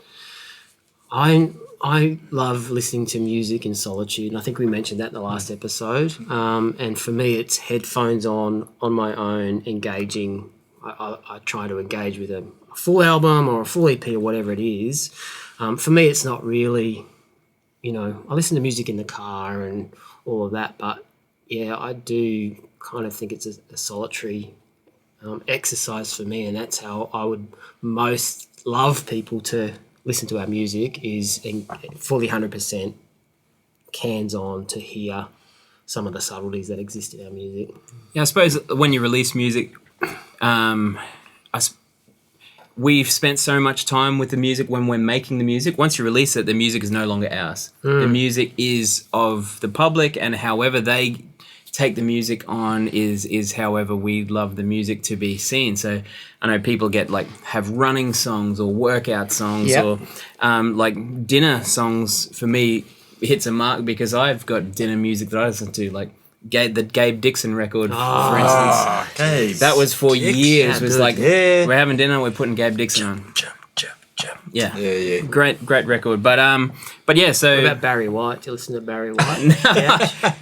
S2: I love listening to music in solitude, and I think we mentioned that in the last episode. And for me, it's headphones on my own, engaging. I try to engage with a full album or a full EP or whatever it is. For me, it's not really, I listen to music in the car and all of that, but yeah, I do kind of think it's a solitary exercise for me, and that's how I would most love people to listen to our music, is fully 100% cans on to hear some of the subtleties that exist in our music.
S1: Yeah, I suppose when you release music, we've spent so much time with the music when we're making the music. Once you release it, the music is no longer ours. The music is of the public, and however they take the music on is however we love the music to be seen. So I know people have running songs or workout songs, or like dinner songs. For me, hits a mark because I've got dinner music that I listen to, like the Gabe Dixon record, for instance.
S4: hey,
S1: That was for years. Was
S2: good.
S1: like,
S4: Yeah.
S1: we're having dinner, we're putting Gabe Dixon on.
S3: Jump.
S1: Yeah, great record. But yeah. So
S2: What about Barry White? Do you listen to Barry White?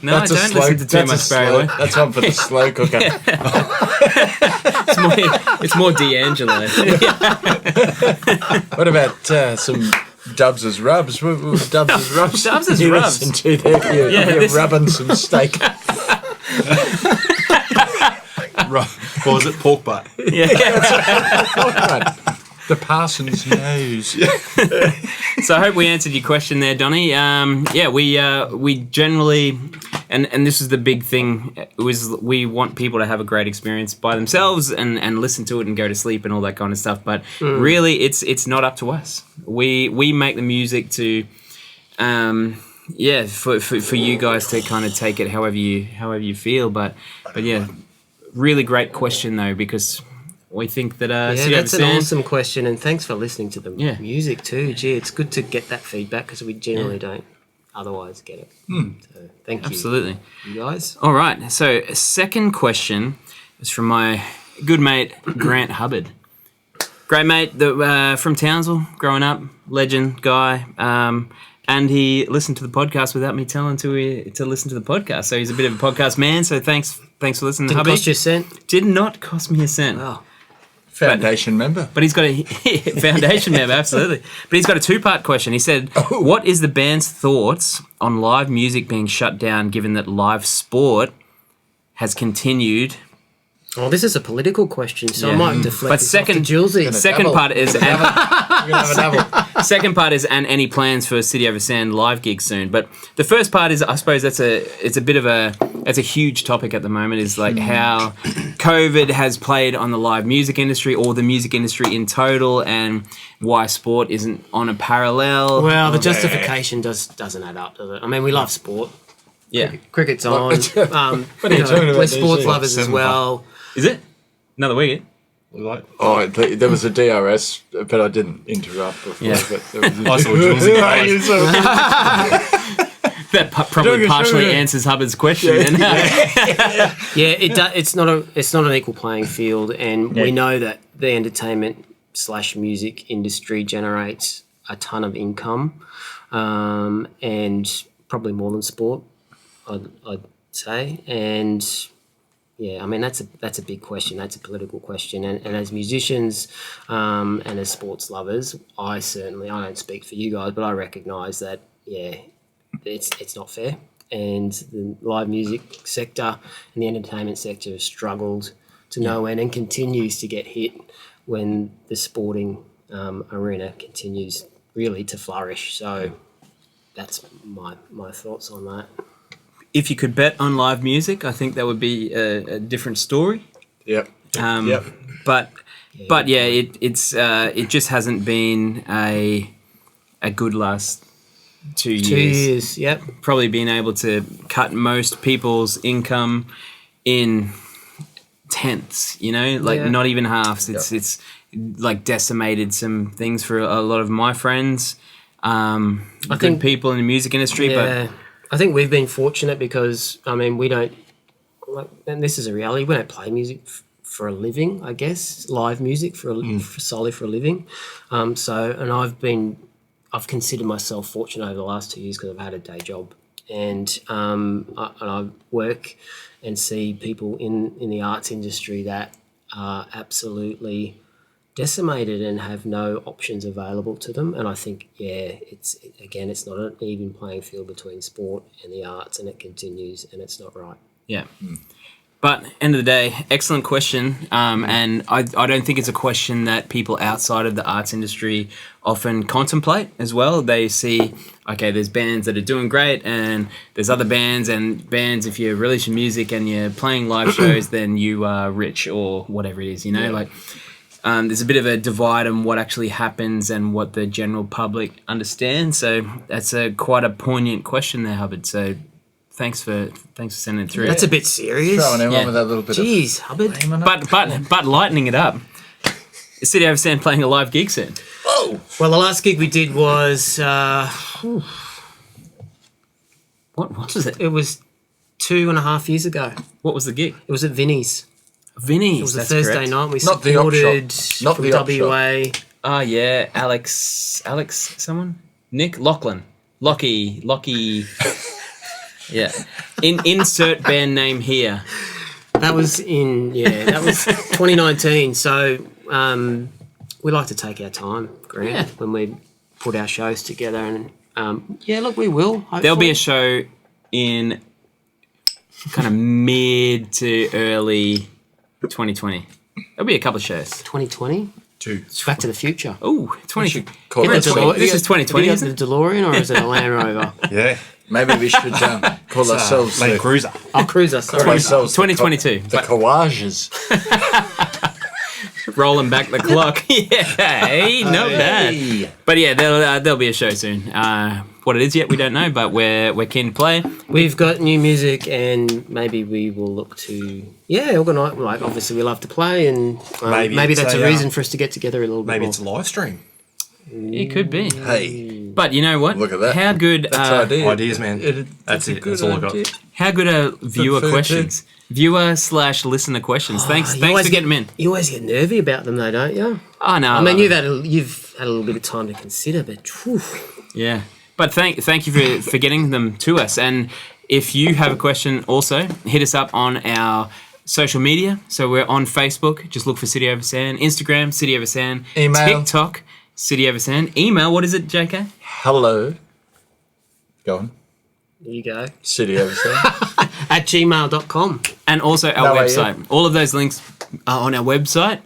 S1: no, I don't listen to too much Barry White.
S4: That's one for the slow cooker.
S1: It's more D'Angelo.
S4: What about some Dubs as rubs? Dubs as rubs.
S1: Dubs as
S4: You
S1: rubs.
S4: listen to there, you're rubbing some steak.
S3: What was it? Pork butt.
S4: The Parson's nose.
S1: So I hope we answered your question there, Donnie. We generally, and this is the big thing, was we want people to have a great experience by themselves and listen to it and go to sleep and all that kind of stuff. But really, it's not up to us. We make the music to, for you guys to kind of take it however you feel. But yeah, really great question though, because we think that
S2: that's an awesome question, and thanks for listening to the music too. Gee, it's good to get that feedback because we generally don't otherwise get it. So thank you.
S1: Absolutely.
S2: You guys.
S1: All right. So second question is from my good mate Grant Hubbard. Great mate from Townsville, growing up, legend guy. And he listened to the podcast without me telling to listen to the podcast. So he's a bit of a podcast man. So thanks for listening,
S2: Didn't
S1: Hubby.
S2: cost you a cent?
S1: Did not cost me a cent.
S2: Oh.
S4: Foundation member.
S1: But he's got a foundation member, absolutely. But he's got a two-part question. He said, what is the band's thoughts on live music being shut down, given that live sport has continued?
S2: Oh, this is a political question, so I might deflect
S1: But
S2: this off to Julesy.
S1: second
S4: double.
S1: part is,
S4: We're gonna have a double.
S1: second part is, and any plans for City Over Sand live gigs soon. But the first part is, I suppose it's a bit of a That's a huge topic at the moment, is like how COVID has played on the live music industry or the music industry in total, and why sport isn't on a parallel.
S2: Well, the justification doesn't add up, does it? I mean, we love sport.
S1: Yeah.
S2: Cricket's on.
S4: What are you talking about
S2: We're
S4: these
S2: sports
S4: days?
S2: lovers as well.
S1: Is it? Another weekend?
S3: Like,
S4: Oh, there was a DRS, but I didn't interrupt before.
S1: Yeah.
S4: But there was
S3: I saw Jules in the
S1: That probably partially answers Hubbard's question.
S2: Yeah, it's not an equal playing field, and we know that the entertainment / music industry generates a ton of income, and probably more than sport, I'd say. And yeah, I mean that's a big question. That's a political question, and as musicians and as sports lovers, I don't speak for you guys, but I recognise that it's not fair, and the live music sector and the entertainment sector have struggled to no end and continues to get hit when the sporting arena continues really to flourish. So that's my thoughts on that.
S1: If you could bet on live music, I think that would be a different story.
S4: Yep.
S1: But yeah, it just hasn't been a good last 2 years.
S2: 2 years, yep.
S1: Probably being able to cut most people's income in tenths, not even halves. It's like decimated some things for a lot of my friends, I think people in the music industry. But
S2: I think we've been fortunate because, I mean, we don't, and this is a reality, we don't play music for a living, I guess, live music solely for a living. I've considered myself fortunate over the last 2 years because I've had a day job, and I work and see people in the arts industry that are absolutely decimated and have no options available to them. And I think, it's not an even playing field between sport and the arts, and it continues, and it's not right.
S1: Yeah. But end of the day, excellent question. And I don't think it's a question that people outside of the arts industry often contemplate as well. They see, okay, there's bands that are doing great, and there's other bands, if you release your music and you're playing live shows, then you are rich or whatever it is, there's a bit of a divide on what actually happens and what the general public understands. So that's quite a poignant question there, Hubbard. So thanks for sending it through.
S2: That's a bit serious.
S4: Throwing him on with that little bit
S2: Jeez, Hubbard.
S1: But lightening it up. City Oversand playing a live gig soon.
S4: Oh!
S2: Well, the last gig we did was
S1: What was it?
S2: it was 2.5 years ago.
S1: What was the gig?
S2: It was at Vinnie's.
S1: Vinnie's.
S2: It was a
S1: that's
S2: Thursday
S1: correct.
S2: night. We
S4: Not the op
S2: supported
S4: shop. Not
S2: from
S4: the op
S2: WA.
S1: Oh yeah, Alex, someone? Nick? Lachlan. Lockie. Yeah. Insert band name here.
S2: That was 2019. So we like to take our time, Grant, when we put our shows together. And we will. Hopefully.
S1: There'll be a show in kind of mid to early 2020. There'll be a couple of shows.
S2: 2020. It's Back to the Future.
S1: Oh, 20.
S4: Call
S1: This
S4: it
S1: is 2020,
S2: Is
S1: isn't
S2: it the DeLorean or is it a Land Rover?
S3: yeah.
S4: Maybe we should call ourselves
S3: Land Cruiser.
S2: Oh, Cruiser. Sorry.
S4: ourselves
S1: 2022.
S4: The Collages.
S1: Rolling back the clock. Yeah, hey, not bad. But yeah, there'll be a show soon. What it is yet, we don't know, but we're keen to play.
S2: We've got new music, and maybe we will look to organise. Like, obviously, we love to play, and maybe that's a reason for us to get together a little bit.
S3: Maybe
S2: more.
S3: it's a live stream.
S1: It could be.
S4: Hey.
S1: But you know what?
S4: Look at that.
S1: How good?
S3: Ideas, man. That's it. That's all I got.
S1: How good are viewer
S4: food
S1: questions? Viewer/listener questions. Thanks for getting them in.
S2: You always get nervy about them, though, don't you?
S1: Oh no.
S2: I mean, you've had a little bit of time to consider, but
S1: yeah. But thank you for getting them to us. And if you have a question, also hit us up on our social media. So we're on Facebook. Just look for City Oversand. Instagram, City Oversand.
S4: Email.
S1: TikTok, City Oversand. Email. What is it, JK?
S4: Hello. Go on.
S2: there you go.
S4: City Oversand.
S2: At gmail.com.
S1: And also our
S4: No,
S1: website. All of those links are on our website,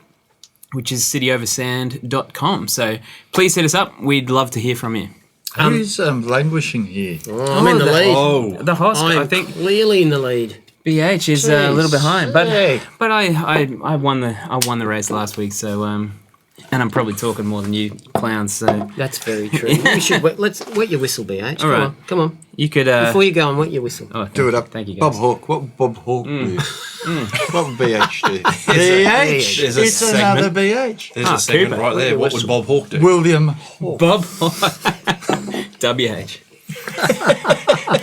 S1: which is cityoversand.com. So please hit us up. We'd love to hear from you.
S4: Who's languishing here?
S2: I'm in the lead.
S3: Oh.
S1: The host,
S2: I'm
S1: I think.
S2: clearly in the lead.
S1: BH is a little behind, but
S4: Hey.
S1: I won the race last week, so and I'm probably talking more than you clowns. So
S2: That's very true. You should let's wet your whistle, BH.
S1: All right.
S2: Come on.
S1: you could
S2: Before you go on, wet your whistle.
S4: Do it up.
S1: Thank you,
S4: Bob
S1: guys.
S4: Hawke. What would Bob Hawke do? What would BH do?
S3: There's
S4: BH.
S3: a
S4: It's
S3: segment.
S4: another BH.
S3: There's a segment
S1: Cooper.
S3: right there. What would Bob Hawke do?
S4: William Hawke.
S1: Bob WH.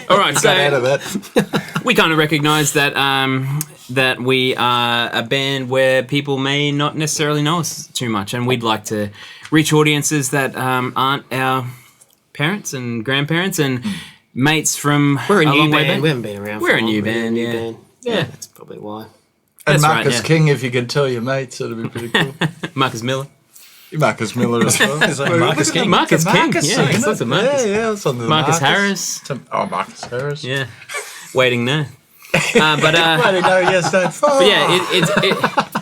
S1: All right,
S4: Got out of
S1: so
S4: that.
S1: we kind of recognise that that we are a band where people may not necessarily know us too much, and we'd like to reach audiences that aren't our parents and grandparents and mates from
S2: We're a new
S1: long way
S2: band.
S1: back.
S2: We haven't been around
S1: We're
S2: for
S1: a
S2: long.
S1: new
S2: We're
S1: band, yeah.
S2: band.
S1: Yeah.
S2: That's probably why.
S4: And
S1: That's right,
S4: Marcus
S1: yeah.
S4: King, if you could tell your mates, that'd be pretty cool.
S1: Marcus Miller.
S4: Marcus Miller as well.
S3: Is that Marcus King?
S1: Marcus King,
S4: Marcus,
S1: yeah,
S4: isn't
S1: that's
S4: it?
S1: a Marcus.
S4: Yeah, it's on the
S1: Marcus Harris.
S4: Oh, Marcus Harris.
S1: Yeah, waiting there. But
S4: I didn't know yes, no.
S1: But yeah,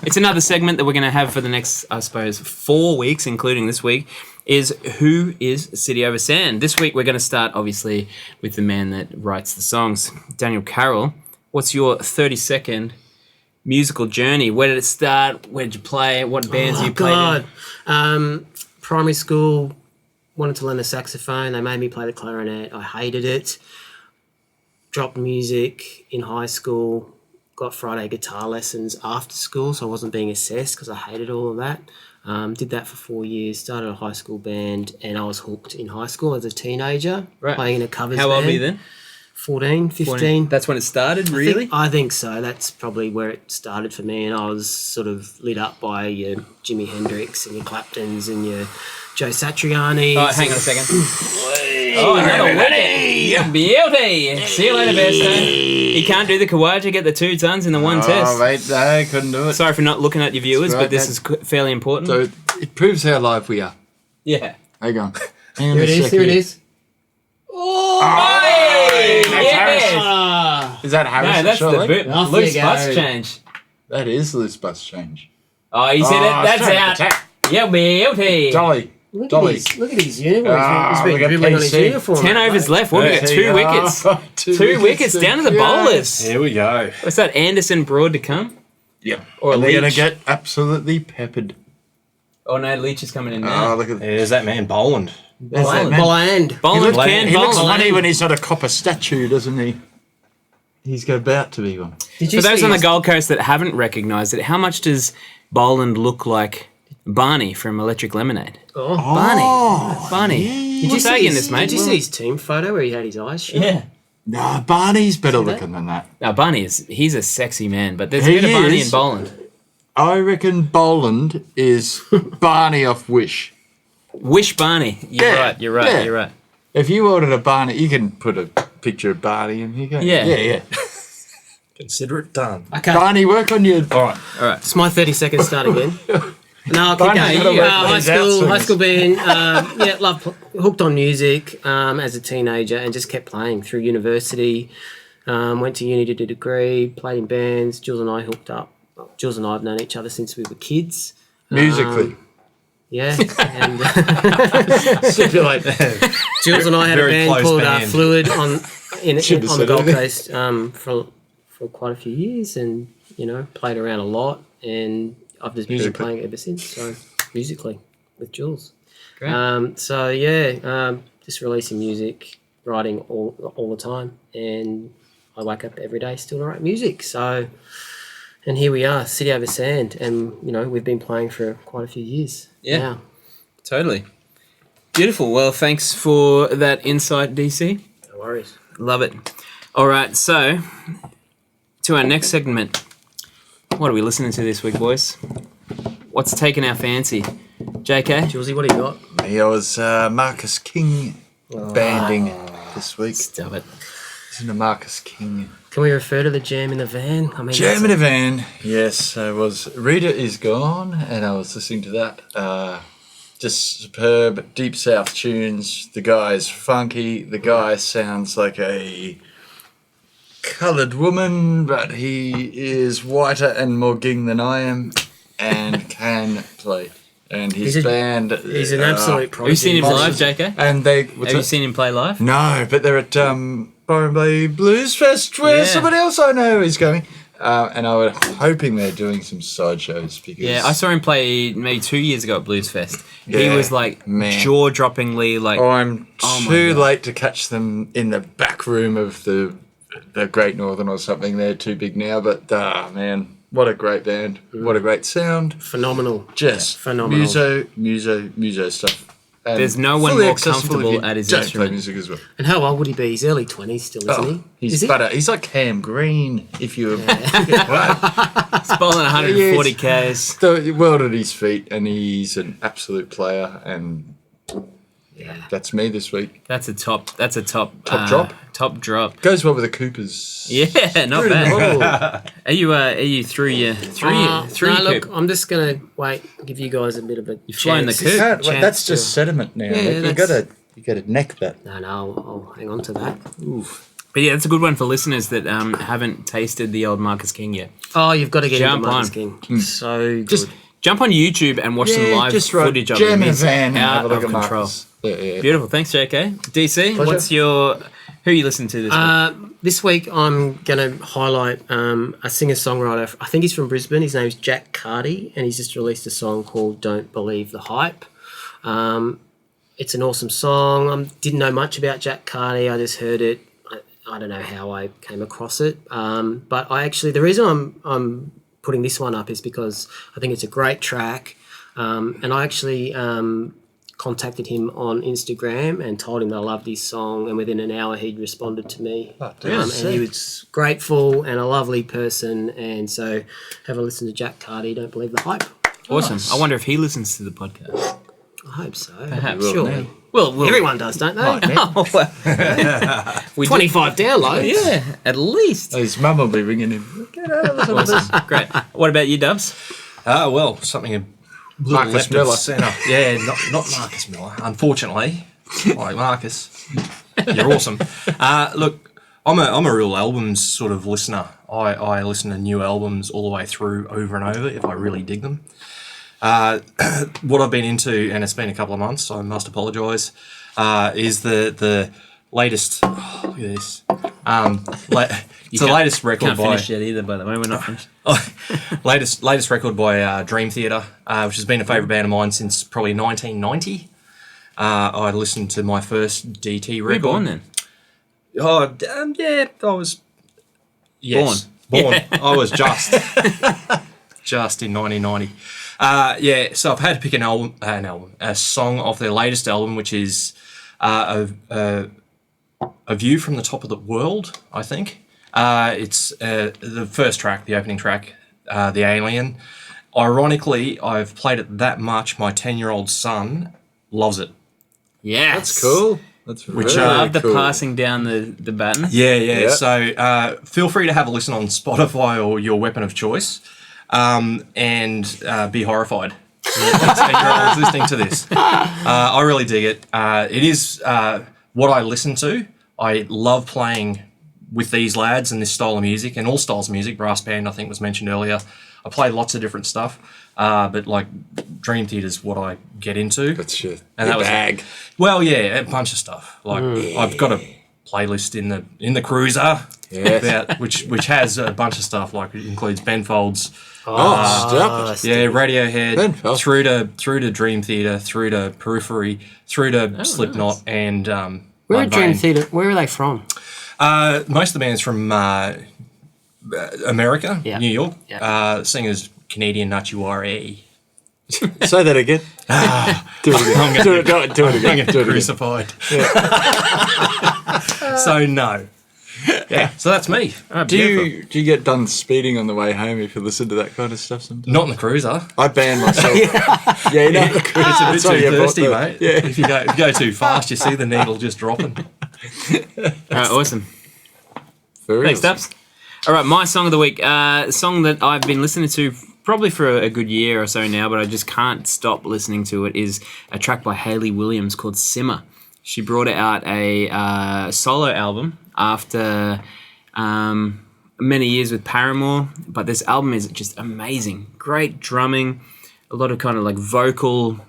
S1: it's another segment that we're going to have for the next, I suppose, 4 weeks, including this week, is Who is City Over Sand? This week we're going to start, obviously, with the man that writes the songs, Daniel Carroll. What's your 30-second musical journey? Where did it start? Where did you play? What bands you played in?
S2: Primary school, wanted to learn the saxophone. They made me play the clarinet. I hated it. Dropped music in high school. Got Friday guitar lessons after school, so I wasn't being assessed because I hated all of that. Did that for 4 years. Started a high school band, and I was hooked in high school as a teenager,
S1: Right.
S2: playing in a covers
S1: How
S2: band.
S1: old were you then?
S2: 14, 15.
S1: That's when it started, really?
S2: I think so. That's probably where it started for me, and I was sort of lit up by your Jimi Hendrix and your Claptons and your Joe Satriani.
S1: Oh, hang on a second. Oh, another wicket. Beauty. See you later, Bearstone. You can't do the Kawaja, get the 2 tons in the one
S4: Oh,
S1: test.
S4: mate, no, I couldn't do it.
S1: Sorry for not looking at your viewers,
S4: That's right,
S1: but this
S4: mate.
S1: is fairly important.
S4: So it proves how live we are.
S1: Yeah.
S4: Hang on. Hang on
S2: Here
S4: a
S2: it is.
S4: sec
S2: Here it
S4: here.
S2: is.
S1: Hey! Yes!
S2: Ah,
S4: Is that Harris?
S1: No, that's the
S4: surely?
S1: boot.
S2: Off
S1: Loose
S2: you go.
S1: bus change.
S4: That is loose bus change.
S1: Oh, you said it. That's
S4: straight
S1: out.
S4: attack.
S1: Yeah, beauty.
S4: Dolly.
S2: look
S4: Dolly.
S2: at his uniform.
S4: Ah,
S2: He's been
S4: look at
S2: dribbling on his
S4: PC.
S2: uniform.
S1: 10
S2: mate.
S1: overs left. What have we got? 2 wickets. 2 wickets down to the bowlers.
S3: Here we go.
S1: What's that? Anderson Broad to come?
S4: Yep.
S1: Or
S4: And they're going
S1: Leach.
S4: to get absolutely peppered.
S1: Oh no, Leach is coming in now.
S4: Oh, look at that.
S3: There's that man Boland.
S4: There's that man.
S2: Bland.
S1: Boland
S3: looks-
S1: can
S4: He looks
S1: bowl.
S4: funny when he's not a copper statue, doesn't he? He's about to be one.
S2: Did
S1: For
S2: you
S1: those
S2: see
S1: on the
S2: his-
S1: Gold Coast that haven't recognised it, how much does Boland look like Barney from Electric Lemonade?
S2: Oh.
S1: Barney.
S2: Did you
S1: What's
S2: see
S1: in this, mate?
S2: Did you see his team photo where he had his eyes shut?
S1: Yeah.
S4: Nah, Barney's better looking than that.
S1: Now Barney he's a sexy man, but there's a
S4: He
S1: bit of Barney
S4: is.
S1: in Boland.
S4: I reckon Boland is Barney off Wish.
S1: Wish Barney.
S4: Yeah,
S1: You're right.
S4: yeah. If you ordered a Barney, you can put a picture of Barney in here. can't you?
S1: Yeah.
S4: Yeah.
S3: Consider it done.
S2: Okay.
S4: Barney, work on your.
S3: All right.
S2: It's my 30 seconds start again. No, I'll keep
S4: Barney's
S2: going.
S4: gotta work
S2: High
S4: these out
S2: school,
S4: soon.
S2: high school band. Hooked on music as a teenager and just kept playing through university. Went to uni to do a degree, played in bands. Jules and I hooked up. Jules and I have known each other since we were kids.
S4: Musically.
S2: Yeah, and
S4: Stipulate.
S2: Jules and I had a
S3: Very
S2: band
S3: close
S2: called
S3: band.
S2: Fluid on
S4: Shouldn't have
S2: the
S4: said
S2: Gold
S4: anything.
S2: Coast for quite a few years, and played around a lot, and I've just been playing ever since. So musically with Jules.
S1: Great.
S2: Just releasing music, writing all the time, and I wake up every day still to write music. So, and here we are, City Over Sand, and we've been playing for quite a few years.
S1: Yeah.
S2: now.
S1: Totally. Beautiful. Well, thanks for that insight, DC.
S2: No worries.
S1: Love it. All right, so to our next segment. What are we listening to this week, boys? What's taken our fancy? JK?
S2: Julesy, what do you got?
S4: Me, I was Marcus King banding this week.
S1: Stop it.
S4: Listen to Marcus King.
S2: Can we refer to the jam in the van? I mean,
S4: Jam in a van. Yes, I was. Rita Is Gone, and I was listening to that. Just superb, deep south tunes. The guy's funky. The guy sounds like a coloured woman, but he is whiter and more ging than I am, and can play. And his band.
S2: He's an absolute
S1: Have you seen him
S2: prodigy.
S1: live, JK?
S4: And they.
S1: Have you seen him play live?
S4: No, but they're at Byron Blues Fest where
S1: Yeah.
S4: somebody else I know is going. And I was hoping they're doing some side shows because
S1: Yeah, I saw him play maybe 2 years ago at Blues Fest. He
S4: Yeah,
S1: was like
S4: man.
S1: jaw-droppingly like.
S4: I'm
S1: Oh my
S4: too
S1: God.
S4: late to catch them in the back room of the Great Northern or something. They're too big now, but man, what a great band! What a great sound!
S2: Phenomenal.
S4: Just
S2: phenomenal.
S4: muso stuff. And
S1: There's no one
S4: fully
S1: more
S4: accessible if
S1: comfortable
S4: you
S1: at his
S4: don't
S1: instrument.
S4: play music as well.
S2: And how old would he be? He's early 20s still, isn't he?
S4: He's
S2: Is he?
S4: butter. He's like Cam Green. If you
S1: He's bowling 140 Ks.
S4: the world at his feet, and he's an absolute player. And
S2: Yeah.
S4: that's me this week.
S1: That's a top. That's a top.
S4: drop?
S1: Top drop.
S4: Goes well with the Coopers.
S1: Yeah, not bad. Are you through your
S2: No, look,
S1: coop?
S2: I'm just going to give you guys a bit of a
S1: You've flown the
S2: chance.
S1: coop.
S4: Can't-
S2: Chance
S4: that's just
S2: to-
S4: sediment now.
S2: Yeah,
S4: You gotta neck that.
S2: No, I'll hang on to that.
S1: But yeah, that's a good one for listeners that haven't tasted the old Marcus King yet.
S2: Oh, you've got to get
S1: Jump
S2: into Marcus
S1: on.
S2: King. So good.
S4: Just
S1: Jump on YouTube and watch some live
S4: just right.
S1: footage of
S4: Jam
S1: him.
S4: in a
S1: He's
S4: van and
S1: out
S4: have a look
S1: of
S4: at
S1: control.
S4: Marcus. Yeah.
S1: Beautiful. Thanks, JK. DC,
S4: Pleasure.
S1: what's your... Who are you listening to this week?
S2: This week I'm going to highlight a singer-songwriter. I think he's from Brisbane. His name's Jack Carty, and he's just released a song called Don't Believe the Hype. It's an awesome song. I didn't know much about Jack Carty. I just heard it. I don't know how I came across it. But the reason I'm putting this one up is because I think it's a great track. And I actually contacted him on Instagram and told him that I loved his song, and within an hour he'd responded to me. And he was grateful and a lovely person, and so have a listen to Jack Carty, Don't Believe the Hype.
S1: Awesome. I wonder if he listens to the podcast.
S2: I hope so.
S1: Perhaps.
S2: Surely.
S1: Well,
S2: Everyone does, don't they?
S1: Oh, well, we
S2: 25 downloads.
S1: Yeah, at least.
S4: His mum will be ringing him. Get out of the
S1: Awesome. Great. What about you, Dubs?
S3: Well, something a little
S4: Marcus
S3: left
S4: Miller.
S3: of centre. Yeah, not Marcus Miller. Unfortunately, like Marcus, you're awesome. Look, I'm a real albums sort of listener. I listen to new albums all the way through, over and over, if I really dig them. What I've been into, and it's been a couple of months, so I must apologise, is the latest. Oh, look at this. It's the latest record
S1: Can't
S3: by.
S1: finish yet either, by the way. We're not finished.
S3: latest record by Dream Theater, which has been a favourite band of mine since probably 1990. I listened to my first DT
S1: Were
S3: record.
S1: you born then?
S3: Oh, yeah, I was. Yes, born.
S1: Yeah.
S3: I was just in 1990. So I've had to pick a song off their latest album, which is a View from the Top of the World, I think. It's the first track, the opening track, The Alien. Ironically, I've played it that much, my 10-year-old son loves it.
S1: Yes.
S4: That's cool. That's
S3: Which,
S4: very
S1: I love the
S4: cool.
S1: passing down the baton.
S3: Yeah.
S4: Yeah.
S3: So feel free to have a listen on Spotify or your weapon of choice, and be horrified. That's 10-year-olds listening to this. I really dig it. It is what I listen to. I love playing with these lads and this style of music, and all styles of music. Brass band, I think, was mentioned earlier. I play lots of different stuff, but like Dream Theater is what I get into.
S4: That's your
S3: And that was
S4: bag.
S3: Well, yeah, a bunch of stuff. Like I've got a playlist in the cruiser,
S4: Yes.
S3: about, which has a bunch of stuff. Like it includes Ben Folds,
S4: Stop it.
S3: yeah, Radiohead,
S4: Ben Folds.
S3: through to Dream Theater, through to Periphery, through to Slipknot, and
S2: Where are Dream
S3: Mudvayne.
S2: Theater? Where are they from?
S3: Most of the bands from America,
S2: Yeah.
S3: New York.
S2: Yeah.
S3: Singers Canadian Nachuare.
S4: Say that again. Do it again. Do it again.
S3: I'm
S4: Do it
S3: getting
S4: again.
S3: crucified. So no. Yeah, so that's me.
S4: Do you get done speeding on the way home if you listen to that kind of stuff sometimes?
S3: Not in the cruiser.
S4: I ban myself. Yeah, no, the cruiser.
S3: It's a bit
S4: That's why
S3: too
S4: you bought
S3: thirsty,
S4: the-
S3: mate.
S4: Yeah.
S3: If you go too fast, you see the needle just dropping.
S1: All right, awesome.
S4: Very
S1: Thanks,
S4: awesome.
S1: Dubs. All right, my song of the week. A song that I've been listening to probably for a good year or so now, but I just can't stop listening to it, is a track by Hayley Williams called Simmer. She brought out a solo album after many years with Paramore, but this album is just amazing. Great drumming, a lot of kind of like vocal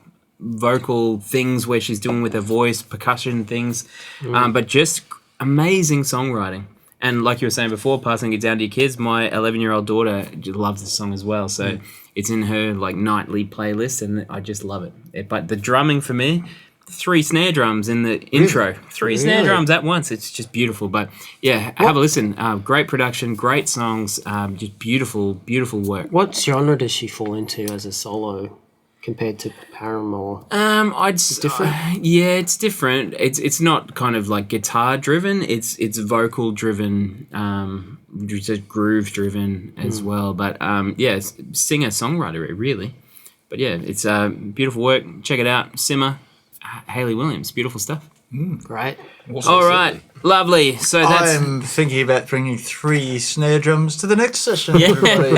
S1: things where she's doing with her voice, percussion things, but just amazing songwriting. And like you were saying before, passing it down to your kids, my 11-year-old daughter loves this song as well. So it's in her like nightly playlist, and I just love it. But the drumming for me, 3 snare drums in the intro, 3 snare drums at once. It's just beautiful. But yeah, have a listen. Great production, great songs, just beautiful, beautiful work.
S2: What genre does she fall into as a solo compared to Paramore?
S1: It's
S2: different?
S1: Yeah, it's different. It's not kind of like guitar driven. It's vocal driven, just groove driven as well. But yeah, it's singer songwriter really. But yeah, it's beautiful work. Check it out. Simmer, Hayley Williams, beautiful stuff.
S2: Great.
S1: All right, lovely. So that's
S4: I'm thinking about bringing 3 snare drums to the next session.
S1: Yeah.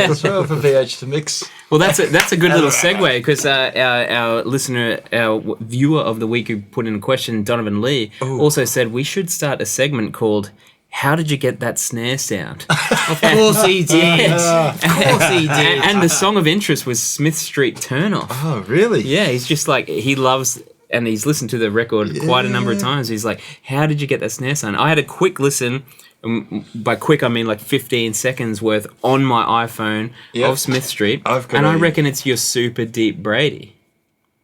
S4: As well for VH to mix.
S1: well, that's a good little segue because our listener, our viewer of the week who put in a question, Donovan Lee, also said we should start a segment called "How did you get that snare sound?"
S2: Of course he did. Of course he did.
S1: And the song of interest was Smith Street Turnoff.
S4: Oh, really?
S1: Yeah, he's just like, he loves, and he's listened to the record quite a number of times. He's like, how did you get that snare sound? I had a quick listen, by quick I mean like 15 seconds worth on my iPhone of Smith Street, and I reckon it's your Super Deep Brady.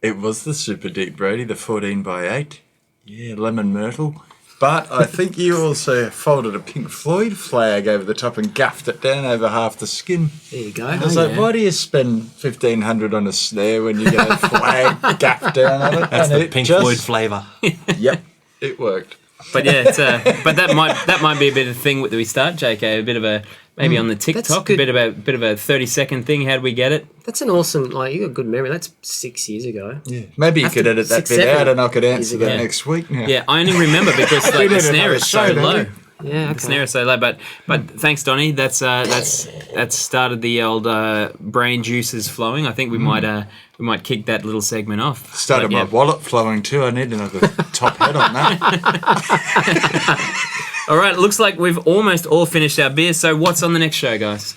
S4: It was the Super Deep Brady, the 14x8. Yeah, lemon myrtle. But I think you also folded a Pink Floyd flag over the top and gaffed it down over half the skin.
S2: There you go.
S4: I was like, why do you spend $1,500 on a snare when you get a flag gaffed down on it?
S3: That's the Pink Floyd flavour.
S4: Yep, it worked.
S1: But yeah, it's but that might be a bit of a thing that we start, JK. A bit of a maybe on the TikTok, a bit of a 30-second thing. How do we get it?
S2: That's an awesome. Like, you got good memory. That's 6 years ago.
S4: Yeah, maybe you could edit that bit out and I could answer that next week. Now.
S1: Yeah, I only remember because like, the snare is so low.
S2: Yeah, okay.
S1: The snare is so low. But thanks, Donnie. That's started the old brain juices flowing. I think we might kick that little segment off.
S4: Started my wallet flowing too. I need another top hat on that.
S1: All right, it looks like we've almost all finished our beers. So what's on the next show, guys?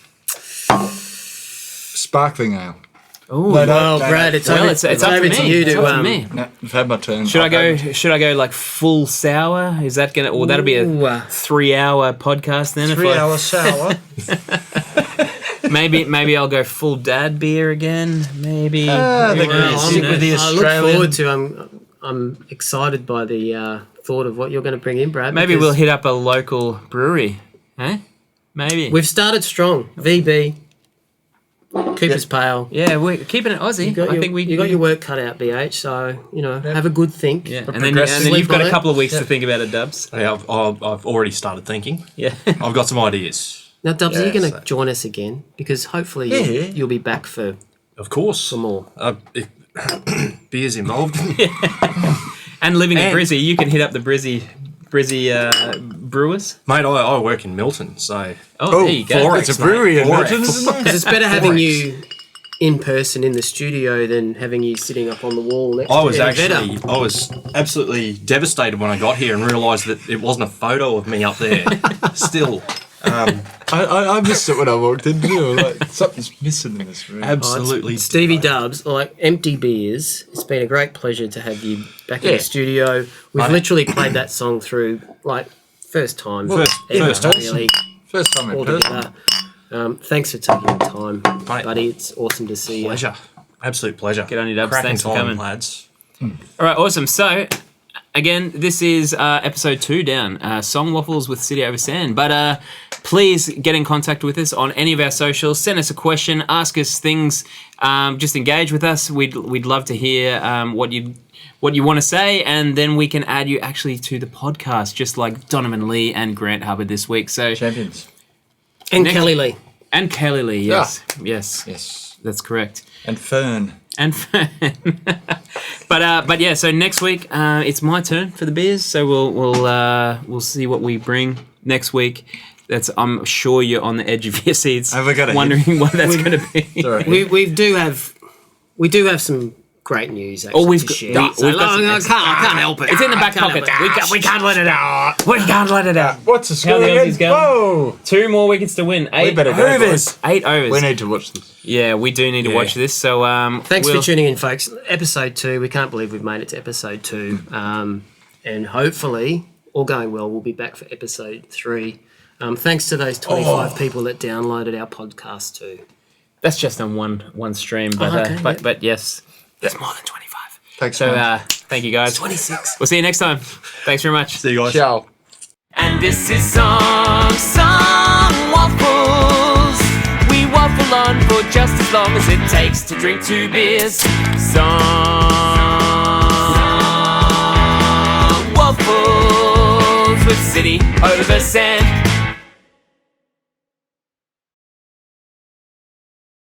S4: Sparkling ale.
S1: Oh,
S2: well, Brad, it's over to you to
S1: me.
S4: No, I've had my turn.
S1: Should I go like full sour? Is that gonna? Or that'll be a 3-hour podcast then.
S4: 3-hour sour.
S1: Maybe I'll go full dad beer again. Maybe.
S2: Stick with the Australian. I look forward to. I'm excited by the thought of what you're going to bring in, Brad.
S1: Maybe we'll hit up a local brewery. Eh? Maybe.
S2: We've started strong. VB. Cooper's Pale.
S1: Yeah, we're keeping it Aussie.
S2: You got your work cut out, BH. So have a good think.
S1: Yeah, and then you've got a couple of weeks to think about it, Dubs.
S3: Yeah, I've already started thinking.
S1: Yeah,
S3: I've got some ideas.
S2: Now, Dubs, are you going to join us again? Because hopefully you'll be back for.
S3: Of course,
S2: some more.
S3: Beers involved.
S1: And living in Brizzy, you can hit up the Brizzy brewers.
S3: Mate, I work in Milton, so...
S1: there you go.
S4: It's a brewery in Milton, isn't it?
S2: Because it's better having you in person in the studio than having you sitting up on the wall next to you.
S3: I was absolutely devastated when I got here and realised that it wasn't a photo of me up there. Still.
S4: I missed it when I walked in too. Like, something's missing in this room.
S3: Absolutely.
S2: Stevie Dubs, like Empty Beers, it's been a great pleasure to have you back in the studio. We've literally played that song through, like, first time.
S3: First time.
S2: Really,
S4: First time in person.
S2: thanks for taking the time, buddy. It's awesome to see you.
S3: Pleasure. Absolute pleasure.
S1: Good on you, Dubs.
S3: Cracking
S1: Thanks for
S3: time,
S1: coming.
S3: lads.
S1: All right, awesome. So, again, this is episode 2 down, Song Waffles with City Over Sand. But please get in contact with us on any of our socials. Send us a question, ask us things, just engage with us. We'd love to hear what you want to say, and then we can add you actually to the podcast, just like Donovan Lee and Grant Hubbard this week. So
S4: Champions.
S2: And Kelly Lee.
S1: And Kelly Lee, yes. Yes, that's correct.
S4: And Fern.
S1: But yeah, so next week it's my turn for the beers. So we'll see what we bring next week. I'm sure you're on the edge of your seats, wondering what that's going to be.
S2: Sorry. We do have some great news. Actually,
S1: we've
S2: to share.
S1: I
S2: can't help it.
S1: It's in the back pocket. We can't let it out. We can't let it out.
S4: What's the score again? Whoa!
S1: 2 more wickets to win. 8 overs. 8 overs.
S4: We need to watch this.
S1: Yeah, we do need to watch this. So
S2: thanks for tuning in, folks. Episode 2. We can't believe we've made it to episode 2. And hopefully all going well, we'll be back for episode 3. Thanks to those 25 people that downloaded our podcast too.
S1: That's just on one stream, but
S2: okay,
S1: but yes.
S2: That's more than 25.
S4: Thanks,
S1: So
S4: man.
S1: thank you guys.
S2: 26.
S1: We'll see you next time. Thanks very much.
S3: See you guys.
S4: Ciao.
S1: And this is Song Waffles. We waffle on for just as long as it takes to drink 2 beers. Song Waffles with City over Sand.